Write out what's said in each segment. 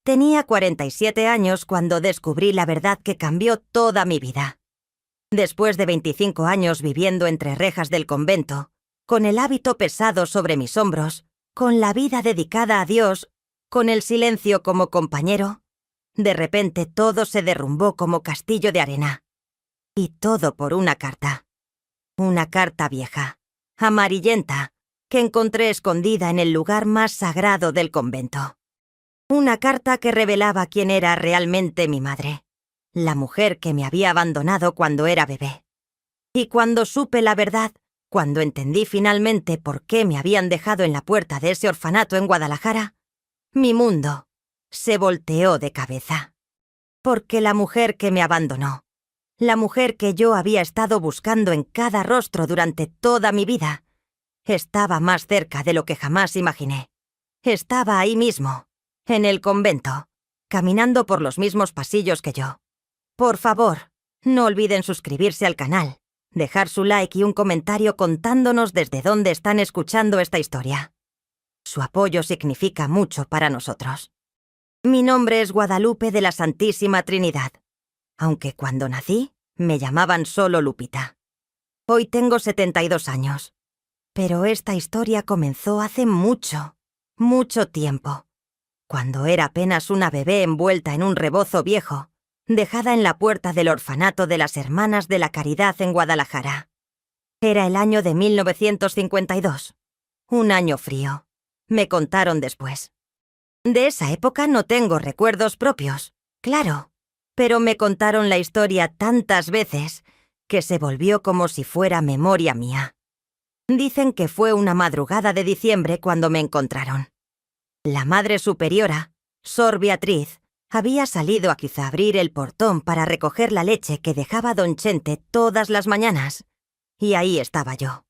Tenía 47 años cuando descubrí la verdad que cambió toda mi vida. Después de 25 años viviendo entre rejas del convento, con el hábito pesado sobre mis hombros, con la vida dedicada a Dios, con el silencio como compañero, de repente todo se derrumbó como castillo de arena. Y todo por una carta. Una carta vieja, amarillenta, que encontré escondida en el lugar más sagrado del convento. Una carta que revelaba quién era realmente mi madre, la mujer que me había abandonado cuando era bebé. Y cuando supe la verdad, cuando entendí finalmente por qué me habían dejado en la puerta de ese orfanato en Guadalajara, mi mundo se volteó de cabeza. Porque la mujer que me abandonó, la mujer que yo había estado buscando en cada rostro durante toda mi vida, estaba más cerca de lo que jamás imaginé. Estaba ahí mismo, en el convento, caminando por los mismos pasillos que yo. Por favor, no olviden suscribirse al canal, dejar su like y un comentario contándonos desde dónde están escuchando esta historia. Su apoyo significa mucho para nosotros. Mi nombre es Guadalupe de la Santísima Trinidad, aunque cuando nací me llamaban solo Lupita. Hoy tengo 72 años, pero esta historia comenzó hace mucho, mucho tiempo, cuando era apenas una bebé envuelta en un rebozo viejo, dejada en la puerta del orfanato de las Hermanas de la Caridad en Guadalajara. Era el año de 1952, un año frío, me contaron después. De esa época no tengo recuerdos propios, claro, pero me contaron la historia tantas veces que se volvió como si fuera memoria mía. Dicen que fue una madrugada de diciembre cuando me encontraron. La Madre Superiora, Sor Beatriz, había salido a quizá abrir el portón para recoger la leche que dejaba don Chente todas las mañanas, y ahí estaba yo.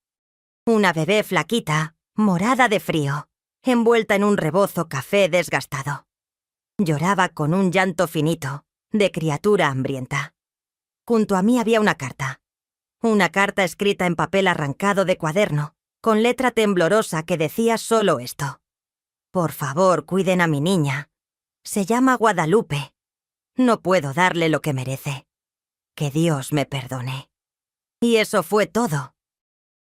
Una bebé flaquita, morada de frío, envuelta en un rebozo café desgastado. Lloraba con un llanto finito, de criatura hambrienta. Junto a mí había una carta escrita en papel arrancado de cuaderno, con letra temblorosa que decía solo esto: por favor, cuiden a mi niña. Se llama Guadalupe. No puedo darle lo que merece. Que Dios me perdone. Y eso fue todo.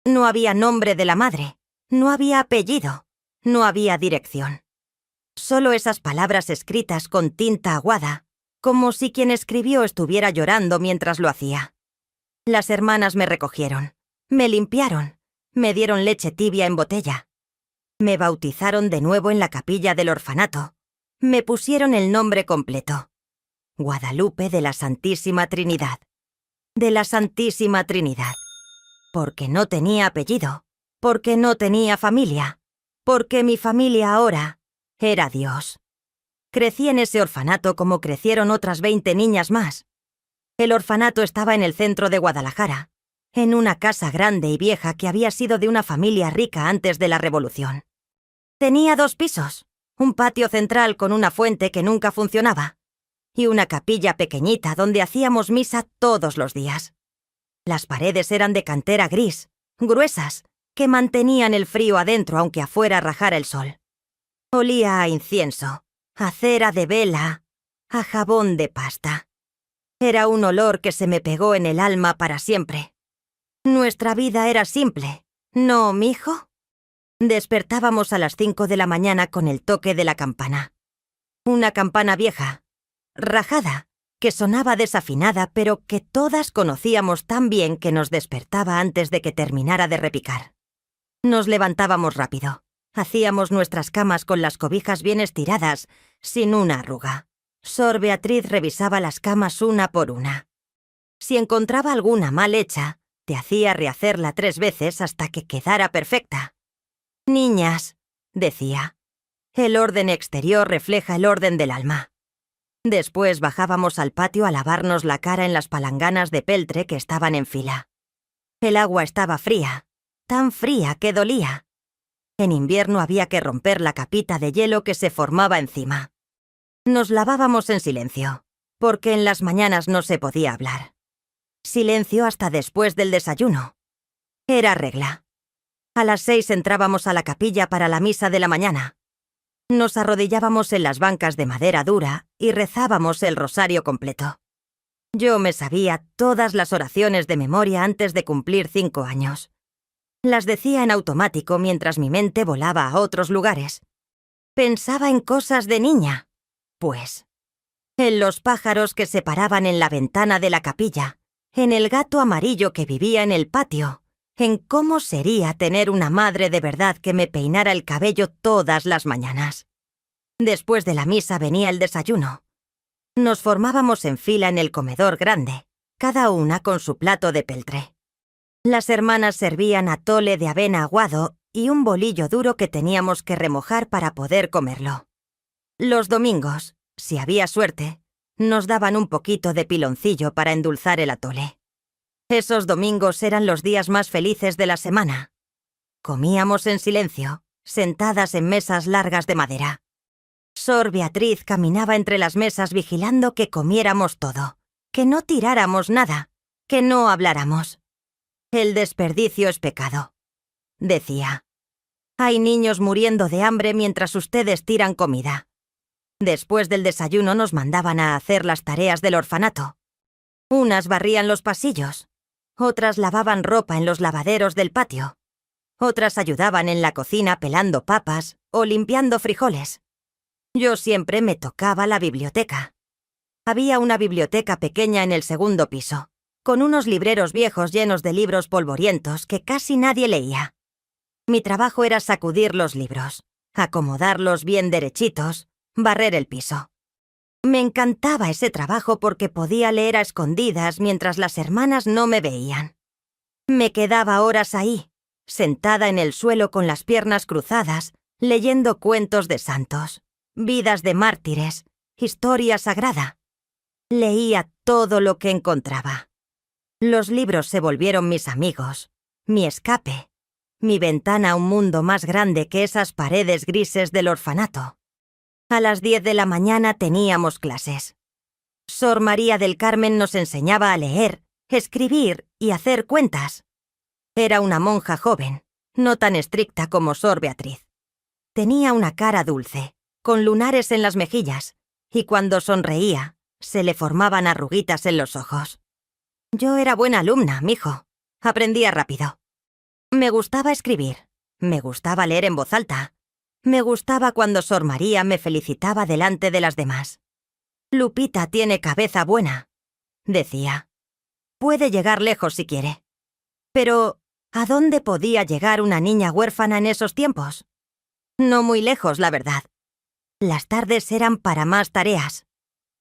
No había nombre de la madre, no había apellido. No había dirección. Solo esas palabras escritas con tinta aguada, como si quien escribió estuviera llorando mientras lo hacía. Las hermanas me recogieron, me limpiaron, me dieron leche tibia en botella. Me bautizaron de nuevo en la capilla del orfanato. Me pusieron el nombre completo: Guadalupe de la Santísima Trinidad. De la Santísima Trinidad. Porque no tenía apellido, porque no tenía familia. Porque mi familia ahora era Dios. Crecí en ese orfanato como crecieron otras 20 niñas más. El orfanato estaba en el centro de Guadalajara, en una casa grande y vieja que había sido de una familia rica antes de la Revolución. Tenía 2 pisos, un patio central con una fuente que nunca funcionaba, y una capilla pequeñita donde hacíamos misa todos los días. Las paredes eran de cantera gris, gruesas, que mantenían el frío adentro aunque afuera rajara el sol. Olía a incienso, a cera de vela, a jabón de pasta. Era un olor que se me pegó en el alma para siempre. Nuestra vida era simple, ¿no, mijo? Despertábamos a las 5 de la mañana con el toque de la campana. Una campana vieja, rajada, que sonaba desafinada pero que todas conocíamos tan bien que nos despertaba antes de que terminara de repicar. Nos levantábamos rápido. Hacíamos nuestras camas con las cobijas bien estiradas, sin una arruga. Sor Beatriz revisaba las camas una por una. Si encontraba alguna mal hecha, te hacía rehacerla 3 veces hasta que quedara perfecta. Niñas, decía, el orden exterior refleja el orden del alma. Después bajábamos al patio a lavarnos la cara en las palanganas de peltre que estaban en fila. El agua estaba fría. Tan fría que dolía. En invierno había que romper la capita de hielo que se formaba encima. Nos lavábamos en silencio, porque en las mañanas no se podía hablar. Silencio hasta después del desayuno. Era regla. A las 6 entrábamos a la capilla para la misa de la mañana. Nos arrodillábamos en las bancas de madera dura y rezábamos el rosario completo. Yo me sabía todas las oraciones de memoria antes de cumplir 5 años. Las decía en automático mientras mi mente volaba a otros lugares. Pensaba en cosas de niña. Pues, en los pájaros que se paraban en la ventana de la capilla, en el gato amarillo que vivía en el patio, en cómo sería tener una madre de verdad que me peinara el cabello todas las mañanas. Después de la misa venía el desayuno. Nos formábamos en fila en el comedor grande, cada una con su plato de peltre. Las hermanas servían atole de avena aguado y un bolillo duro que teníamos que remojar para poder comerlo. Los domingos, si había suerte, nos daban un poquito de piloncillo para endulzar el atole. Esos domingos eran los días más felices de la semana. Comíamos en silencio, sentadas en mesas largas de madera. Sor Beatriz caminaba entre las mesas vigilando que comiéramos todo, que no tiráramos nada, que no habláramos. El desperdicio es pecado, decía. Hay niños muriendo de hambre mientras ustedes tiran comida. Después del desayuno nos mandaban a hacer las tareas del orfanato. Unas barrían los pasillos, otras lavaban ropa en los lavaderos del patio, otras ayudaban en la cocina pelando papas o limpiando frijoles. Yo siempre me tocaba la biblioteca. Había una biblioteca pequeña en el segundo piso, con unos libreros viejos llenos de libros polvorientos que casi nadie leía. Mi trabajo era sacudir los libros, acomodarlos bien derechitos, barrer el piso. Me encantaba ese trabajo porque podía leer a escondidas mientras las hermanas no me veían. Me quedaba horas ahí, sentada en el suelo con las piernas cruzadas, leyendo cuentos de santos, vidas de mártires, historia sagrada. Leía todo lo que encontraba. Los libros se volvieron mis amigos, mi escape, mi ventana a un mundo más grande que esas paredes grises del orfanato. A las 10 de la mañana teníamos clases. Sor María del Carmen nos enseñaba a leer, escribir y hacer cuentas. Era una monja joven, no tan estricta como Sor Beatriz. Tenía una cara dulce, con lunares en las mejillas, y cuando sonreía, se le formaban arruguitas en los ojos. Yo era buena alumna, mijo. Aprendía rápido. Me gustaba escribir, me gustaba leer en voz alta. Me gustaba cuando Sor María me felicitaba delante de las demás. Lupita tiene cabeza buena, decía. Puede llegar lejos si quiere. Pero, ¿a dónde podía llegar una niña huérfana en esos tiempos? No muy lejos, la verdad. Las tardes eran para más tareas.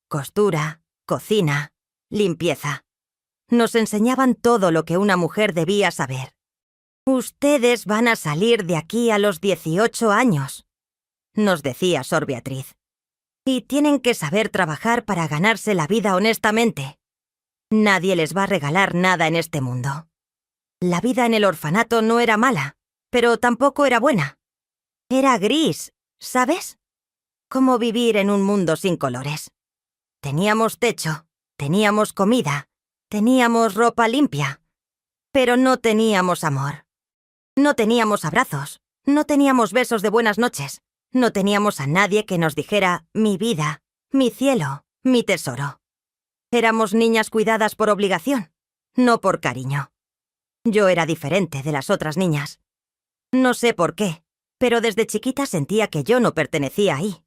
Costura, cocina, limpieza. Nos enseñaban todo lo que una mujer debía saber. Ustedes van a salir de aquí a los 18 años, nos decía Sor Beatriz. Y tienen que saber trabajar para ganarse la vida honestamente. Nadie les va a regalar nada en este mundo. La vida en el orfanato no era mala, pero tampoco era buena. Era gris, ¿sabes? Como vivir en un mundo sin colores. Teníamos techo, teníamos comida, teníamos ropa limpia, pero no teníamos amor. No teníamos abrazos, no teníamos besos de buenas noches, no teníamos a nadie que nos dijera mi vida, mi cielo, mi tesoro. Éramos niñas cuidadas por obligación, no por cariño. Yo era diferente de las otras niñas. No sé por qué, pero desde chiquita sentía que yo no pertenecía ahí.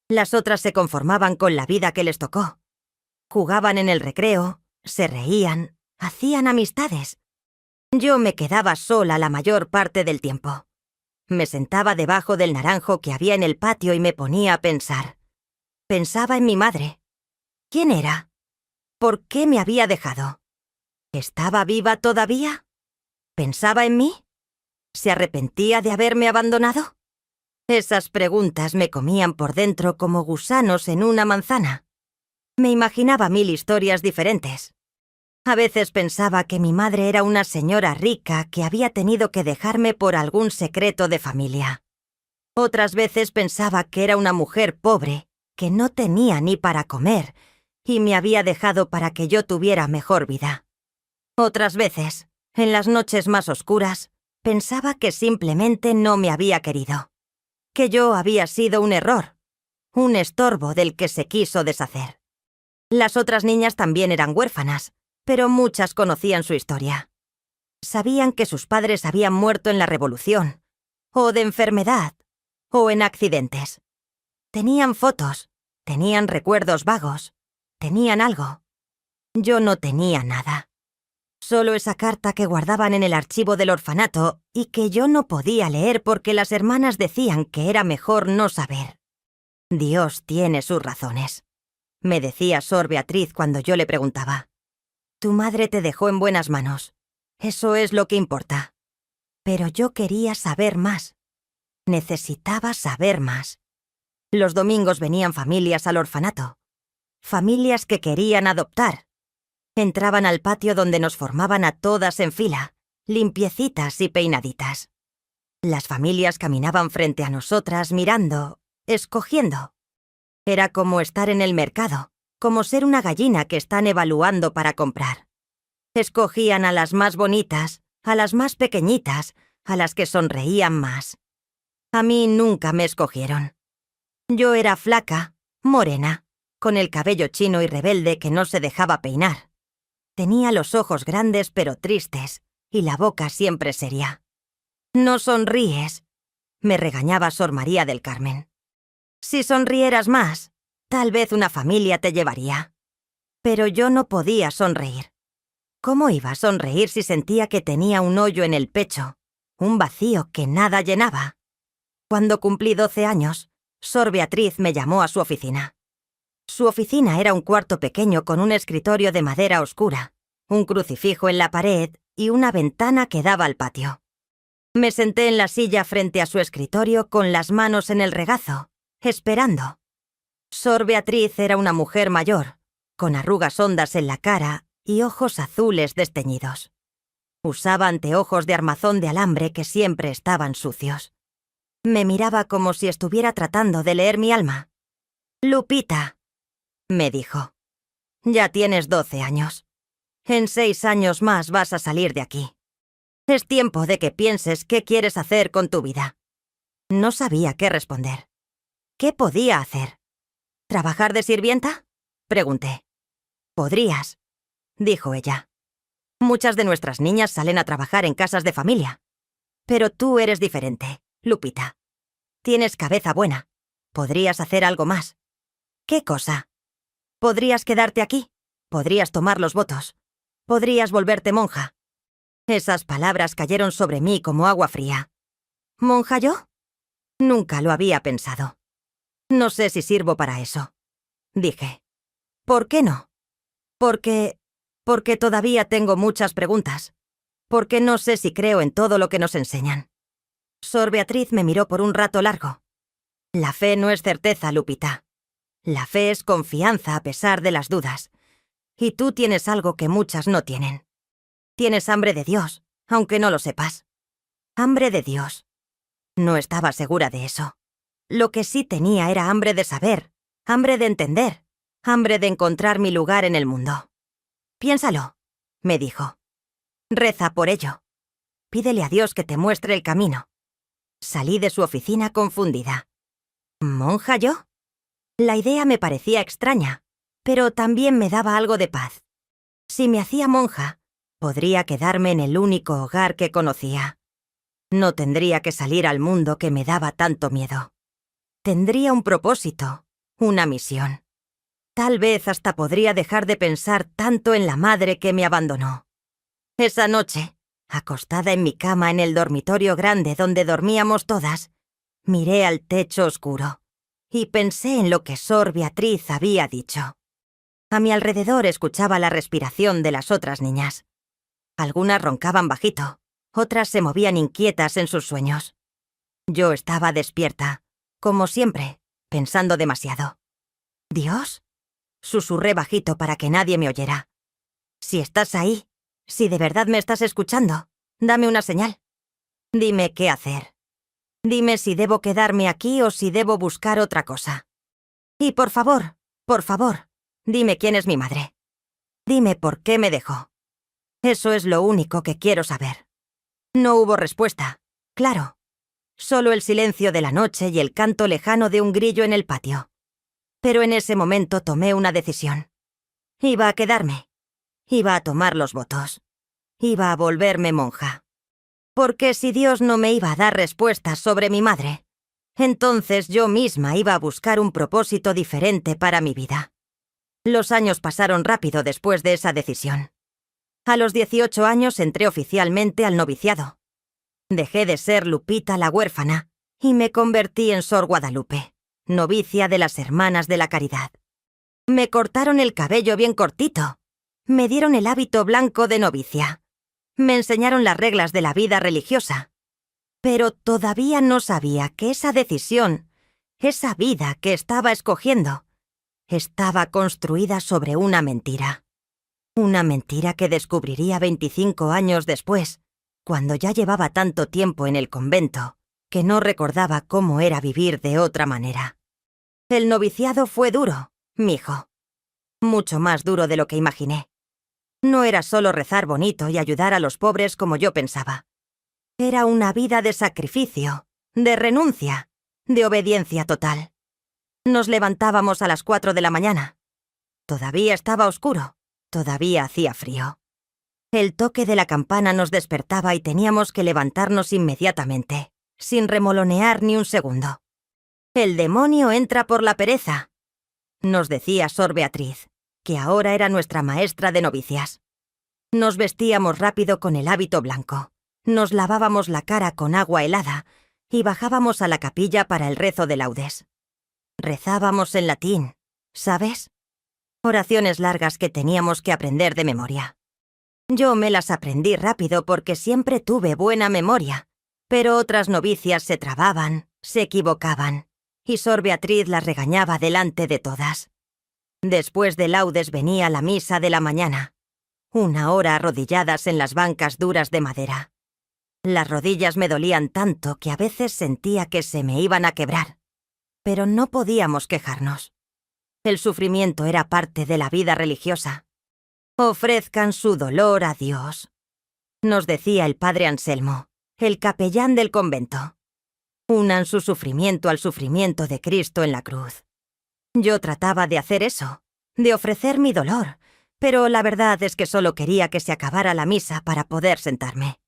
Las otras se conformaban con la vida que les tocó. Jugaban en el recreo, se reían, hacían amistades. Yo me quedaba sola la mayor parte del tiempo. Me sentaba debajo del naranjo que había en el patio y me ponía a pensar. Pensaba en mi madre. ¿Quién era? ¿Por qué me había dejado? ¿Estaba viva todavía? ¿Pensaba en mí? ¿Se arrepentía de haberme abandonado? Esas preguntas me comían por dentro como gusanos en una manzana. Me imaginaba 1000 historias diferentes. A veces pensaba que mi madre era una señora rica que había tenido que dejarme por algún secreto de familia. Otras veces pensaba que era una mujer pobre, que no tenía ni para comer, y me había dejado para que yo tuviera mejor vida. Otras veces, en las noches más oscuras, pensaba que simplemente no me había querido. que yo había sido un error, un estorbo del que se quiso deshacer. Las otras niñas también eran huérfanas, pero muchas conocían su historia. Sabían que sus padres habían muerto en la Revolución, o de enfermedad, o en accidentes. Tenían fotos, tenían recuerdos vagos, tenían algo. Yo no tenía nada. Solo esa carta que guardaban en el archivo del orfanato y que yo no podía leer porque las hermanas decían que era mejor no saber. Dios tiene sus razones, me decía Sor Beatriz cuando yo le preguntaba. Tu madre te dejó en buenas manos. Eso es lo que importa. Pero yo quería saber más. Necesitaba saber más. Los domingos venían familias al orfanato. Familias que querían adoptar. Entraban al patio donde nos formaban a todas en fila, limpiecitas y peinaditas. Las familias caminaban frente a nosotras mirando, escogiendo. Era como estar en el mercado, como ser una gallina que están evaluando para comprar. Escogían a las más bonitas, a las más pequeñitas, a las que sonreían más. A mí nunca me escogieron. Yo era flaca, morena, con el cabello chino y rebelde que no se dejaba peinar. Tenía los ojos grandes pero tristes, y la boca siempre seria. «No sonríes», me regañaba Sor María del Carmen. «Si sonrieras más, tal vez una familia te llevaría». Pero yo no podía sonreír. ¿Cómo iba a sonreír si sentía que tenía un hoyo en el pecho, un vacío que nada llenaba? Cuando cumplí 12 años, Sor Beatriz me llamó a su oficina. Su oficina era un cuarto pequeño con un escritorio de madera oscura, un crucifijo en la pared y una ventana que daba al patio. Me senté en la silla frente a su escritorio con las manos en el regazo, esperando. Sor Beatriz era una mujer mayor, con arrugas hondas en la cara y ojos azules desteñidos. Usaba anteojos de armazón de alambre que siempre estaban sucios. Me miraba como si estuviera tratando de leer mi alma. «Lupita», me dijo, «ya tienes 12 años. En 6 años más vas a salir de aquí. Es tiempo de que pienses qué quieres hacer con tu vida». No sabía qué responder. ¿Qué podía hacer? ¿Trabajar de sirvienta?, pregunté. «Podrías», dijo ella. «Muchas de nuestras niñas salen a trabajar en casas de familia. Pero tú eres diferente, Lupita. Tienes cabeza buena. Podrías hacer algo más». «¿Qué cosa?» «Podrías quedarte aquí. Podrías tomar los votos. Podrías volverte monja». Esas palabras cayeron sobre mí como agua fría. ¿Monja yo? Nunca lo había pensado. «No sé si sirvo para eso», dije. «¿Por qué no?» Porque todavía tengo muchas preguntas. Porque no sé si creo en todo lo que nos enseñan». Sor Beatriz me miró por un rato largo. «La fe no es certeza, Lupita. La fe es confianza a pesar de las dudas. Y tú tienes algo que muchas no tienen. Tienes hambre de Dios, aunque no lo sepas. Hambre de Dios». No estaba segura de eso. Lo que sí tenía era hambre de saber, hambre de entender, hambre de encontrar mi lugar en el mundo. «Piénsalo», me dijo. «Reza por ello. Pídele a Dios que te muestre el camino». Salí de su oficina confundida. ¿Monja yo? La idea me parecía extraña, pero también me daba algo de paz. Si me hacía monja, podría quedarme en el único hogar que conocía. No tendría que salir al mundo que me daba tanto miedo. Tendría un propósito, una misión. Tal vez hasta podría dejar de pensar tanto en la madre que me abandonó. Esa noche, acostada en mi cama en el dormitorio grande donde dormíamos todas, miré al techo oscuro y pensé en lo que Sor Beatriz había dicho. A mi alrededor escuchaba la respiración de las otras niñas. Algunas roncaban bajito, otras se movían inquietas en sus sueños. Yo estaba despierta, como siempre, pensando demasiado. «¿Dios?», susurré bajito para que nadie me oyera. «Si estás ahí, si de verdad me estás escuchando, dame una señal. Dime qué hacer. Dime si debo quedarme aquí o si debo buscar otra cosa. Y por favor, dime quién es mi madre. Dime por qué me dejó. Eso es lo único que quiero saber». No hubo respuesta. Claro. solo el silencio de la noche y el canto lejano de un grillo en el patio. Pero en ese momento tomé una decisión. Iba a quedarme. Iba a tomar los votos. Iba a volverme monja. Porque si Dios no me iba a dar respuestas sobre mi madre, entonces yo misma iba a buscar un propósito diferente para mi vida. Los años pasaron rápido después de esa decisión. A los 18 años entré oficialmente al noviciado. Dejé de ser Lupita la huérfana y me convertí en Sor Guadalupe, novicia de las Hermanas de la Caridad. Me cortaron el cabello bien cortito. Me dieron el hábito blanco de novicia. Me enseñaron las reglas de la vida religiosa. Pero todavía no sabía que esa decisión, esa vida que estaba escogiendo, estaba construida sobre una mentira. Una mentira que descubriría 25 años después, cuando ya llevaba tanto tiempo en el convento, que no recordaba cómo era vivir de otra manera. El noviciado fue duro, mijo. Mucho más duro de lo que imaginé. No era solo rezar bonito y ayudar a los pobres como yo pensaba. Era una vida de sacrificio, de renuncia, de obediencia total. Nos levantábamos a las 4 de la mañana. Todavía estaba oscuro, todavía hacía frío. El toque de la campana nos despertaba y teníamos que levantarnos inmediatamente, sin remolonear ni un segundo. «El demonio entra por la pereza», nos decía Sor Beatriz, que ahora era nuestra maestra de novicias. Nos vestíamos rápido con el hábito blanco, nos lavábamos la cara con agua helada y bajábamos a la capilla para el rezo de laudes. Rezábamos en latín, ¿sabes? Oraciones largas que teníamos que aprender de memoria. Yo me las aprendí rápido porque siempre tuve buena memoria, pero otras novicias se trababan, se equivocaban, y Sor Beatriz las regañaba delante de todas. Después de laudes venía la misa de la mañana, 1 hora arrodilladas en las bancas duras de madera. Las rodillas me dolían tanto que a veces sentía que se me iban a quebrar, pero no podíamos quejarnos. El sufrimiento era parte de la vida religiosa. Ofrezcan su dolor a Dios, nos decía el padre Anselmo, el capellán del convento. Unan su sufrimiento al sufrimiento de Cristo en la cruz. Yo trataba de hacer eso, de ofrecer mi dolor, pero la verdad es que solo quería que se acabara la misa para poder sentarme.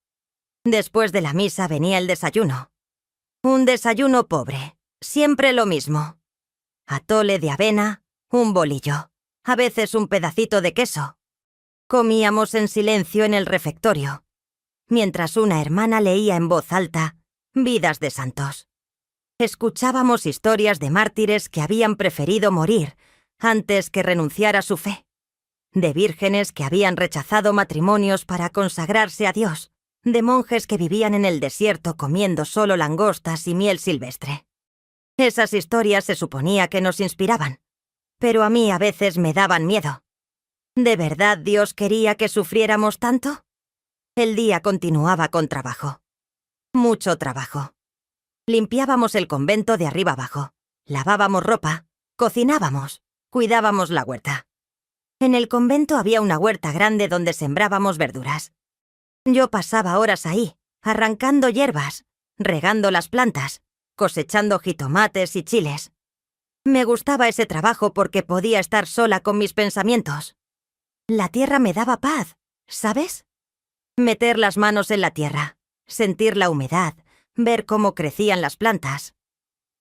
Después de la misa venía el desayuno. Un desayuno pobre, siempre lo mismo. Atole de avena, un bolillo, a veces un pedacito de queso. Comíamos en silencio en el refectorio, mientras una hermana leía en voz alta Vidas de santos. Escuchábamos historias de mártires que habían preferido morir antes que renunciar a su fe, de vírgenes que habían rechazado matrimonios para consagrarse a Dios, de monjes que vivían en el desierto comiendo solo langostas y miel silvestre. Esas historias se suponía que nos inspiraban, pero a mí a veces me daban miedo. ¿De verdad Dios quería que sufriéramos tanto? El día continuaba con trabajo. Mucho trabajo. Limpiábamos el convento de arriba abajo, lavábamos ropa, cocinábamos, cuidábamos la huerta. En el convento había una huerta grande donde sembrábamos verduras. Yo pasaba horas ahí, arrancando hierbas, regando las plantas, cosechando jitomates y chiles. Me gustaba ese trabajo porque podía estar sola con mis pensamientos. La tierra me daba paz, ¿sabes? Meter las manos en la tierra, sentir la humedad, ver cómo crecían las plantas.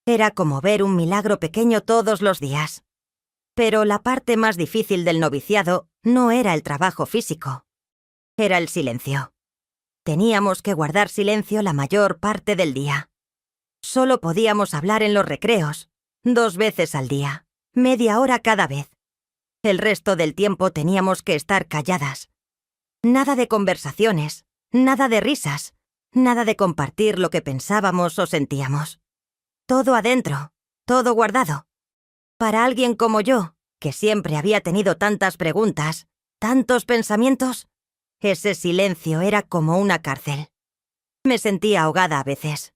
Era como ver un milagro pequeño todos los días. Pero la parte más difícil del noviciado no era el trabajo físico. Era el silencio. Teníamos que guardar silencio la mayor parte del día. Solo podíamos hablar en los recreos, 2 veces al día, media hora cada vez. El resto del tiempo teníamos que estar calladas. Nada de conversaciones, nada de risas, nada de compartir lo que pensábamos o sentíamos. Todo adentro, todo guardado. Para alguien como yo, que siempre había tenido tantas preguntas, tantos pensamientos, ese silencio era como una cárcel. Me sentía ahogada a veces.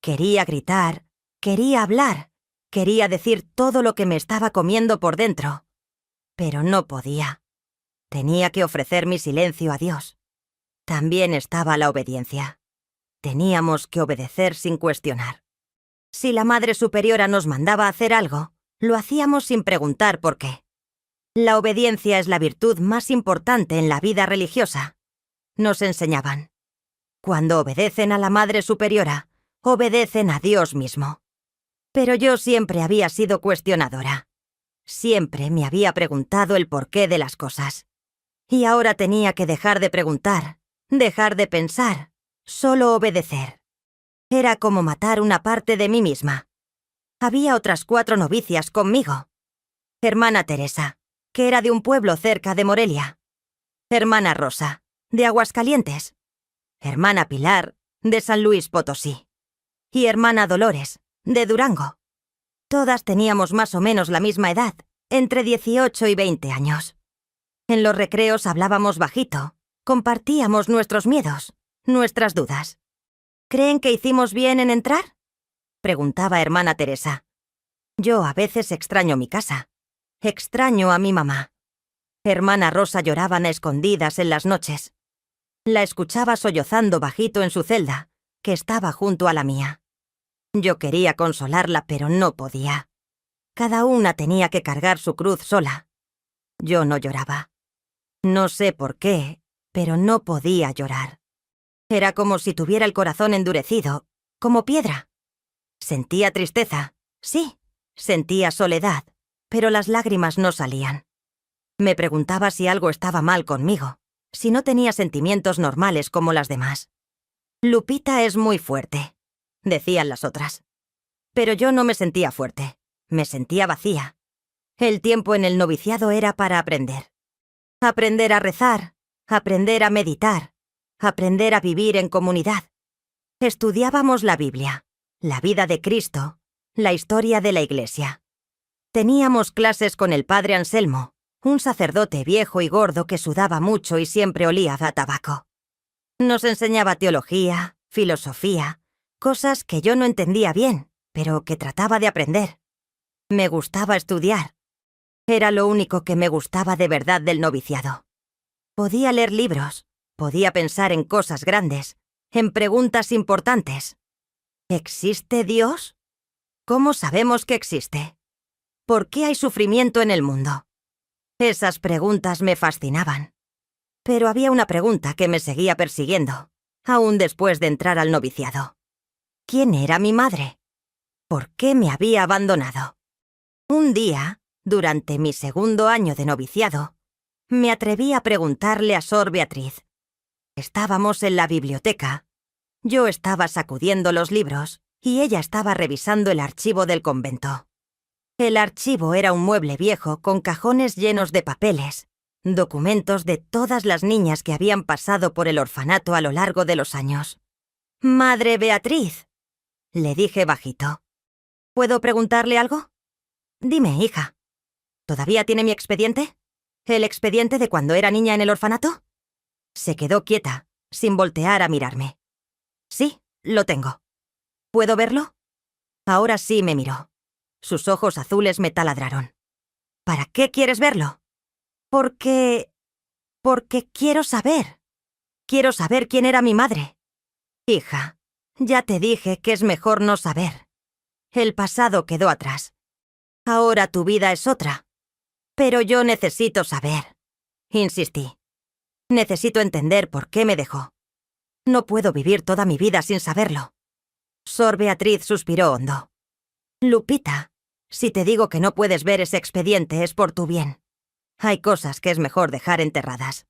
Quería gritar, quería hablar, quería decir todo lo que me estaba comiendo por dentro. Pero no podía. Tenía que ofrecer mi silencio a Dios. También estaba la obediencia. Teníamos que obedecer sin cuestionar. Si la Madre Superiora nos mandaba hacer algo, lo hacíamos sin preguntar por qué. La obediencia es la virtud más importante en la vida religiosa, nos enseñaban. Cuando obedecen a la Madre Superiora, obedecen a Dios mismo. Pero yo siempre había sido cuestionadora. Siempre me había preguntado el porqué de las cosas. Y ahora tenía que dejar de preguntar, dejar de pensar, solo obedecer. Era como matar una parte de mí misma. Había otras 4 novicias conmigo. Hermana Teresa, que era de un pueblo cerca de Morelia. Hermana Rosa, de Aguascalientes. Hermana Pilar, de San Luis Potosí. Y hermana Dolores, de Durango. Todas teníamos más o menos la misma edad, entre 18 y 20 años. En los recreos hablábamos bajito, compartíamos nuestros miedos, nuestras dudas. ¿Creen que hicimos bien en entrar?, preguntaba hermana Teresa. Yo a veces extraño mi casa. Extraño a mi mamá. Hermana Rosa lloraban a escondidas en las noches. La escuchaba sollozando bajito en su celda, que estaba junto a la mía. Yo quería consolarla, pero no podía. Cada una tenía que cargar su cruz sola. Yo no lloraba. No sé por qué, pero no podía llorar. Era como si tuviera el corazón endurecido, como piedra. Sentía tristeza, sí, sentía soledad, pero las lágrimas no salían. Me preguntaba si algo estaba mal conmigo, si no tenía sentimientos normales como las demás. Lupita es muy fuerte, decían las otras. Pero yo no me sentía fuerte, me sentía vacía. El tiempo en el noviciado era para aprender. Aprender a rezar, aprender a meditar, aprender a vivir en comunidad. Estudiábamos la Biblia, la vida de Cristo, la historia de la Iglesia. Teníamos clases con el padre Anselmo, un sacerdote viejo y gordo que sudaba mucho y siempre olía a tabaco. Nos enseñaba teología, filosofía, cosas que yo no entendía bien, pero que trataba de aprender. Me gustaba estudiar. Era lo único que me gustaba de verdad del noviciado. Podía leer libros, podía pensar en cosas grandes, en preguntas importantes. ¿Existe Dios? ¿Cómo sabemos que existe? ¿Por qué hay sufrimiento en el mundo? Esas preguntas me fascinaban. Pero había una pregunta que me seguía persiguiendo, aún después de entrar al noviciado. ¿Quién era mi madre? ¿Por qué me había abandonado? Un día, durante mi 2º año de noviciado, me atreví a preguntarle a Sor Beatriz. Estábamos en la biblioteca. Yo estaba sacudiendo los libros y ella estaba revisando el archivo del convento. El archivo era un mueble viejo con cajones llenos de papeles, documentos de todas las niñas que habían pasado por el orfanato a lo largo de los años. «Madre Beatriz», le dije bajito. «¿Puedo preguntarle algo?» «Dime, hija. ¿Todavía tiene mi expediente? ¿El expediente de cuando era niña en el orfanato?» Se quedó quieta, sin voltear a mirarme. «Sí, lo tengo». «¿Puedo verlo?» Ahora sí me miró. Sus ojos azules me taladraron. «¿Para qué quieres verlo?» Porque quiero saber. Quiero saber quién era mi madre. Hija, ya te dije que es mejor no saber. El pasado quedó atrás. Ahora tu vida es otra. Pero yo necesito saber. Insistí. Necesito entender por qué me dejó. No puedo vivir toda mi vida sin saberlo. Sor Beatriz suspiró hondo. Lupita, si te digo que no puedes ver ese expediente es por tu bien. Hay cosas que es mejor dejar enterradas.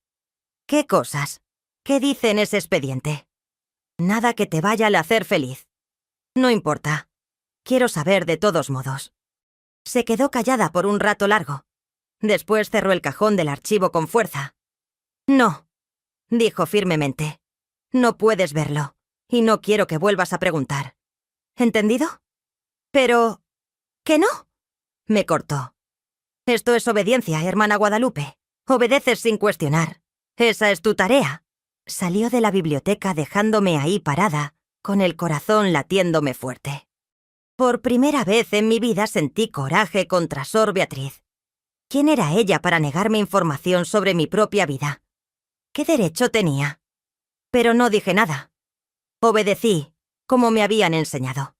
¿Qué cosas? ¿Qué dice en ese expediente? Nada que te vaya a hacer feliz. No importa. Quiero saber de todos modos. Se quedó callada por un rato largo. Después cerró el cajón del archivo con fuerza. No, dijo firmemente. No puedes verlo, y no quiero que vuelvas a preguntar. ¿Entendido? Pero... ¿qué no? Me cortó. Esto es obediencia, hermana Guadalupe. Obedeces sin cuestionar. Esa es tu tarea. Salió de la biblioteca dejándome ahí parada, con el corazón latiéndome fuerte. Por primera vez en mi vida sentí coraje contra Sor Beatriz. ¿Quién era ella para negarme información sobre mi propia vida? ¿Qué derecho tenía? Pero no dije nada. Obedecí, como me habían enseñado.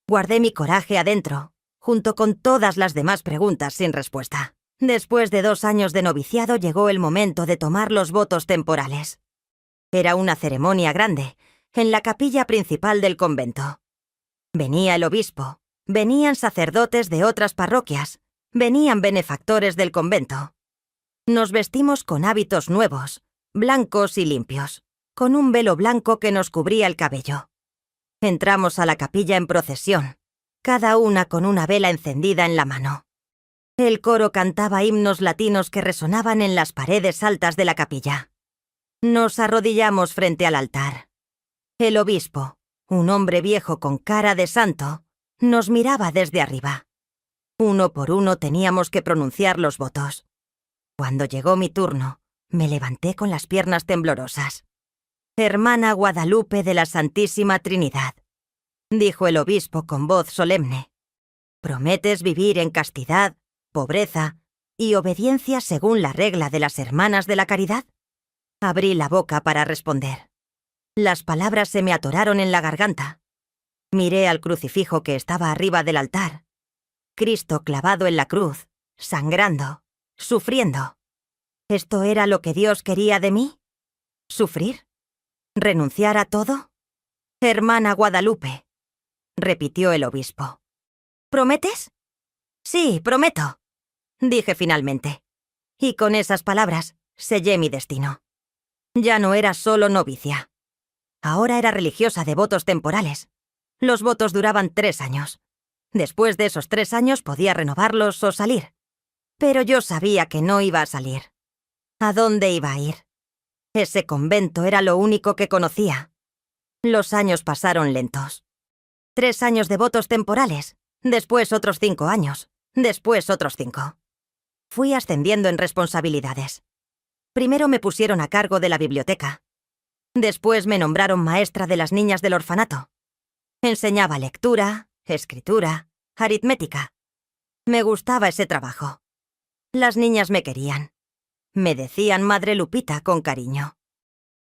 Guardé mi coraje adentro, junto con todas las demás preguntas sin respuesta. Después de 2 años de noviciado llegó el momento de tomar los votos temporales. Era una ceremonia grande, en la capilla principal del convento. Venía el obispo, venían sacerdotes de otras parroquias, venían benefactores del convento. Nos vestimos con hábitos nuevos, blancos y limpios, con un velo blanco que nos cubría el cabello. Entramos a la capilla en procesión, cada una con una vela encendida en la mano. El coro cantaba himnos latinos que resonaban en las paredes altas de la capilla. Nos arrodillamos frente al altar. El obispo, un hombre viejo con cara de santo, nos miraba desde arriba. Uno por uno teníamos que pronunciar los votos. Cuando llegó mi turno, me levanté con las piernas temblorosas. «Hermana Guadalupe de la Santísima Trinidad», dijo el obispo con voz solemne, «¿prometes vivir en castidad, pobreza y obediencia según la regla de las Hermanas de la Caridad?» Abrí la boca para responder. Las palabras se me atoraron en la garganta. Miré al crucifijo que estaba arriba del altar. Cristo clavado en la cruz, sangrando, sufriendo. ¿Esto era lo que Dios quería de mí? ¿Sufrir? ¿Renunciar a todo? «Hermana Guadalupe», repitió el obispo. «¿Prometes?» «Sí, prometo», dije finalmente. Y con esas palabras sellé mi destino. Ya no era solo novicia. Ahora era religiosa de votos temporales. Los votos duraban 3 años. Después de esos 3 años podía renovarlos o salir. Pero yo sabía que no iba a salir. ¿A dónde iba a ir? Ese convento era lo único que conocía. Los años pasaron lentos. 3 años de votos temporales, después otros 5 años, después otros 5. Fui ascendiendo en responsabilidades. Primero me pusieron a cargo de la biblioteca. Después me nombraron maestra de las niñas del orfanato. Enseñaba lectura, escritura, aritmética. Me gustaba ese trabajo. Las niñas me querían. Me decían Madre Lupita con cariño.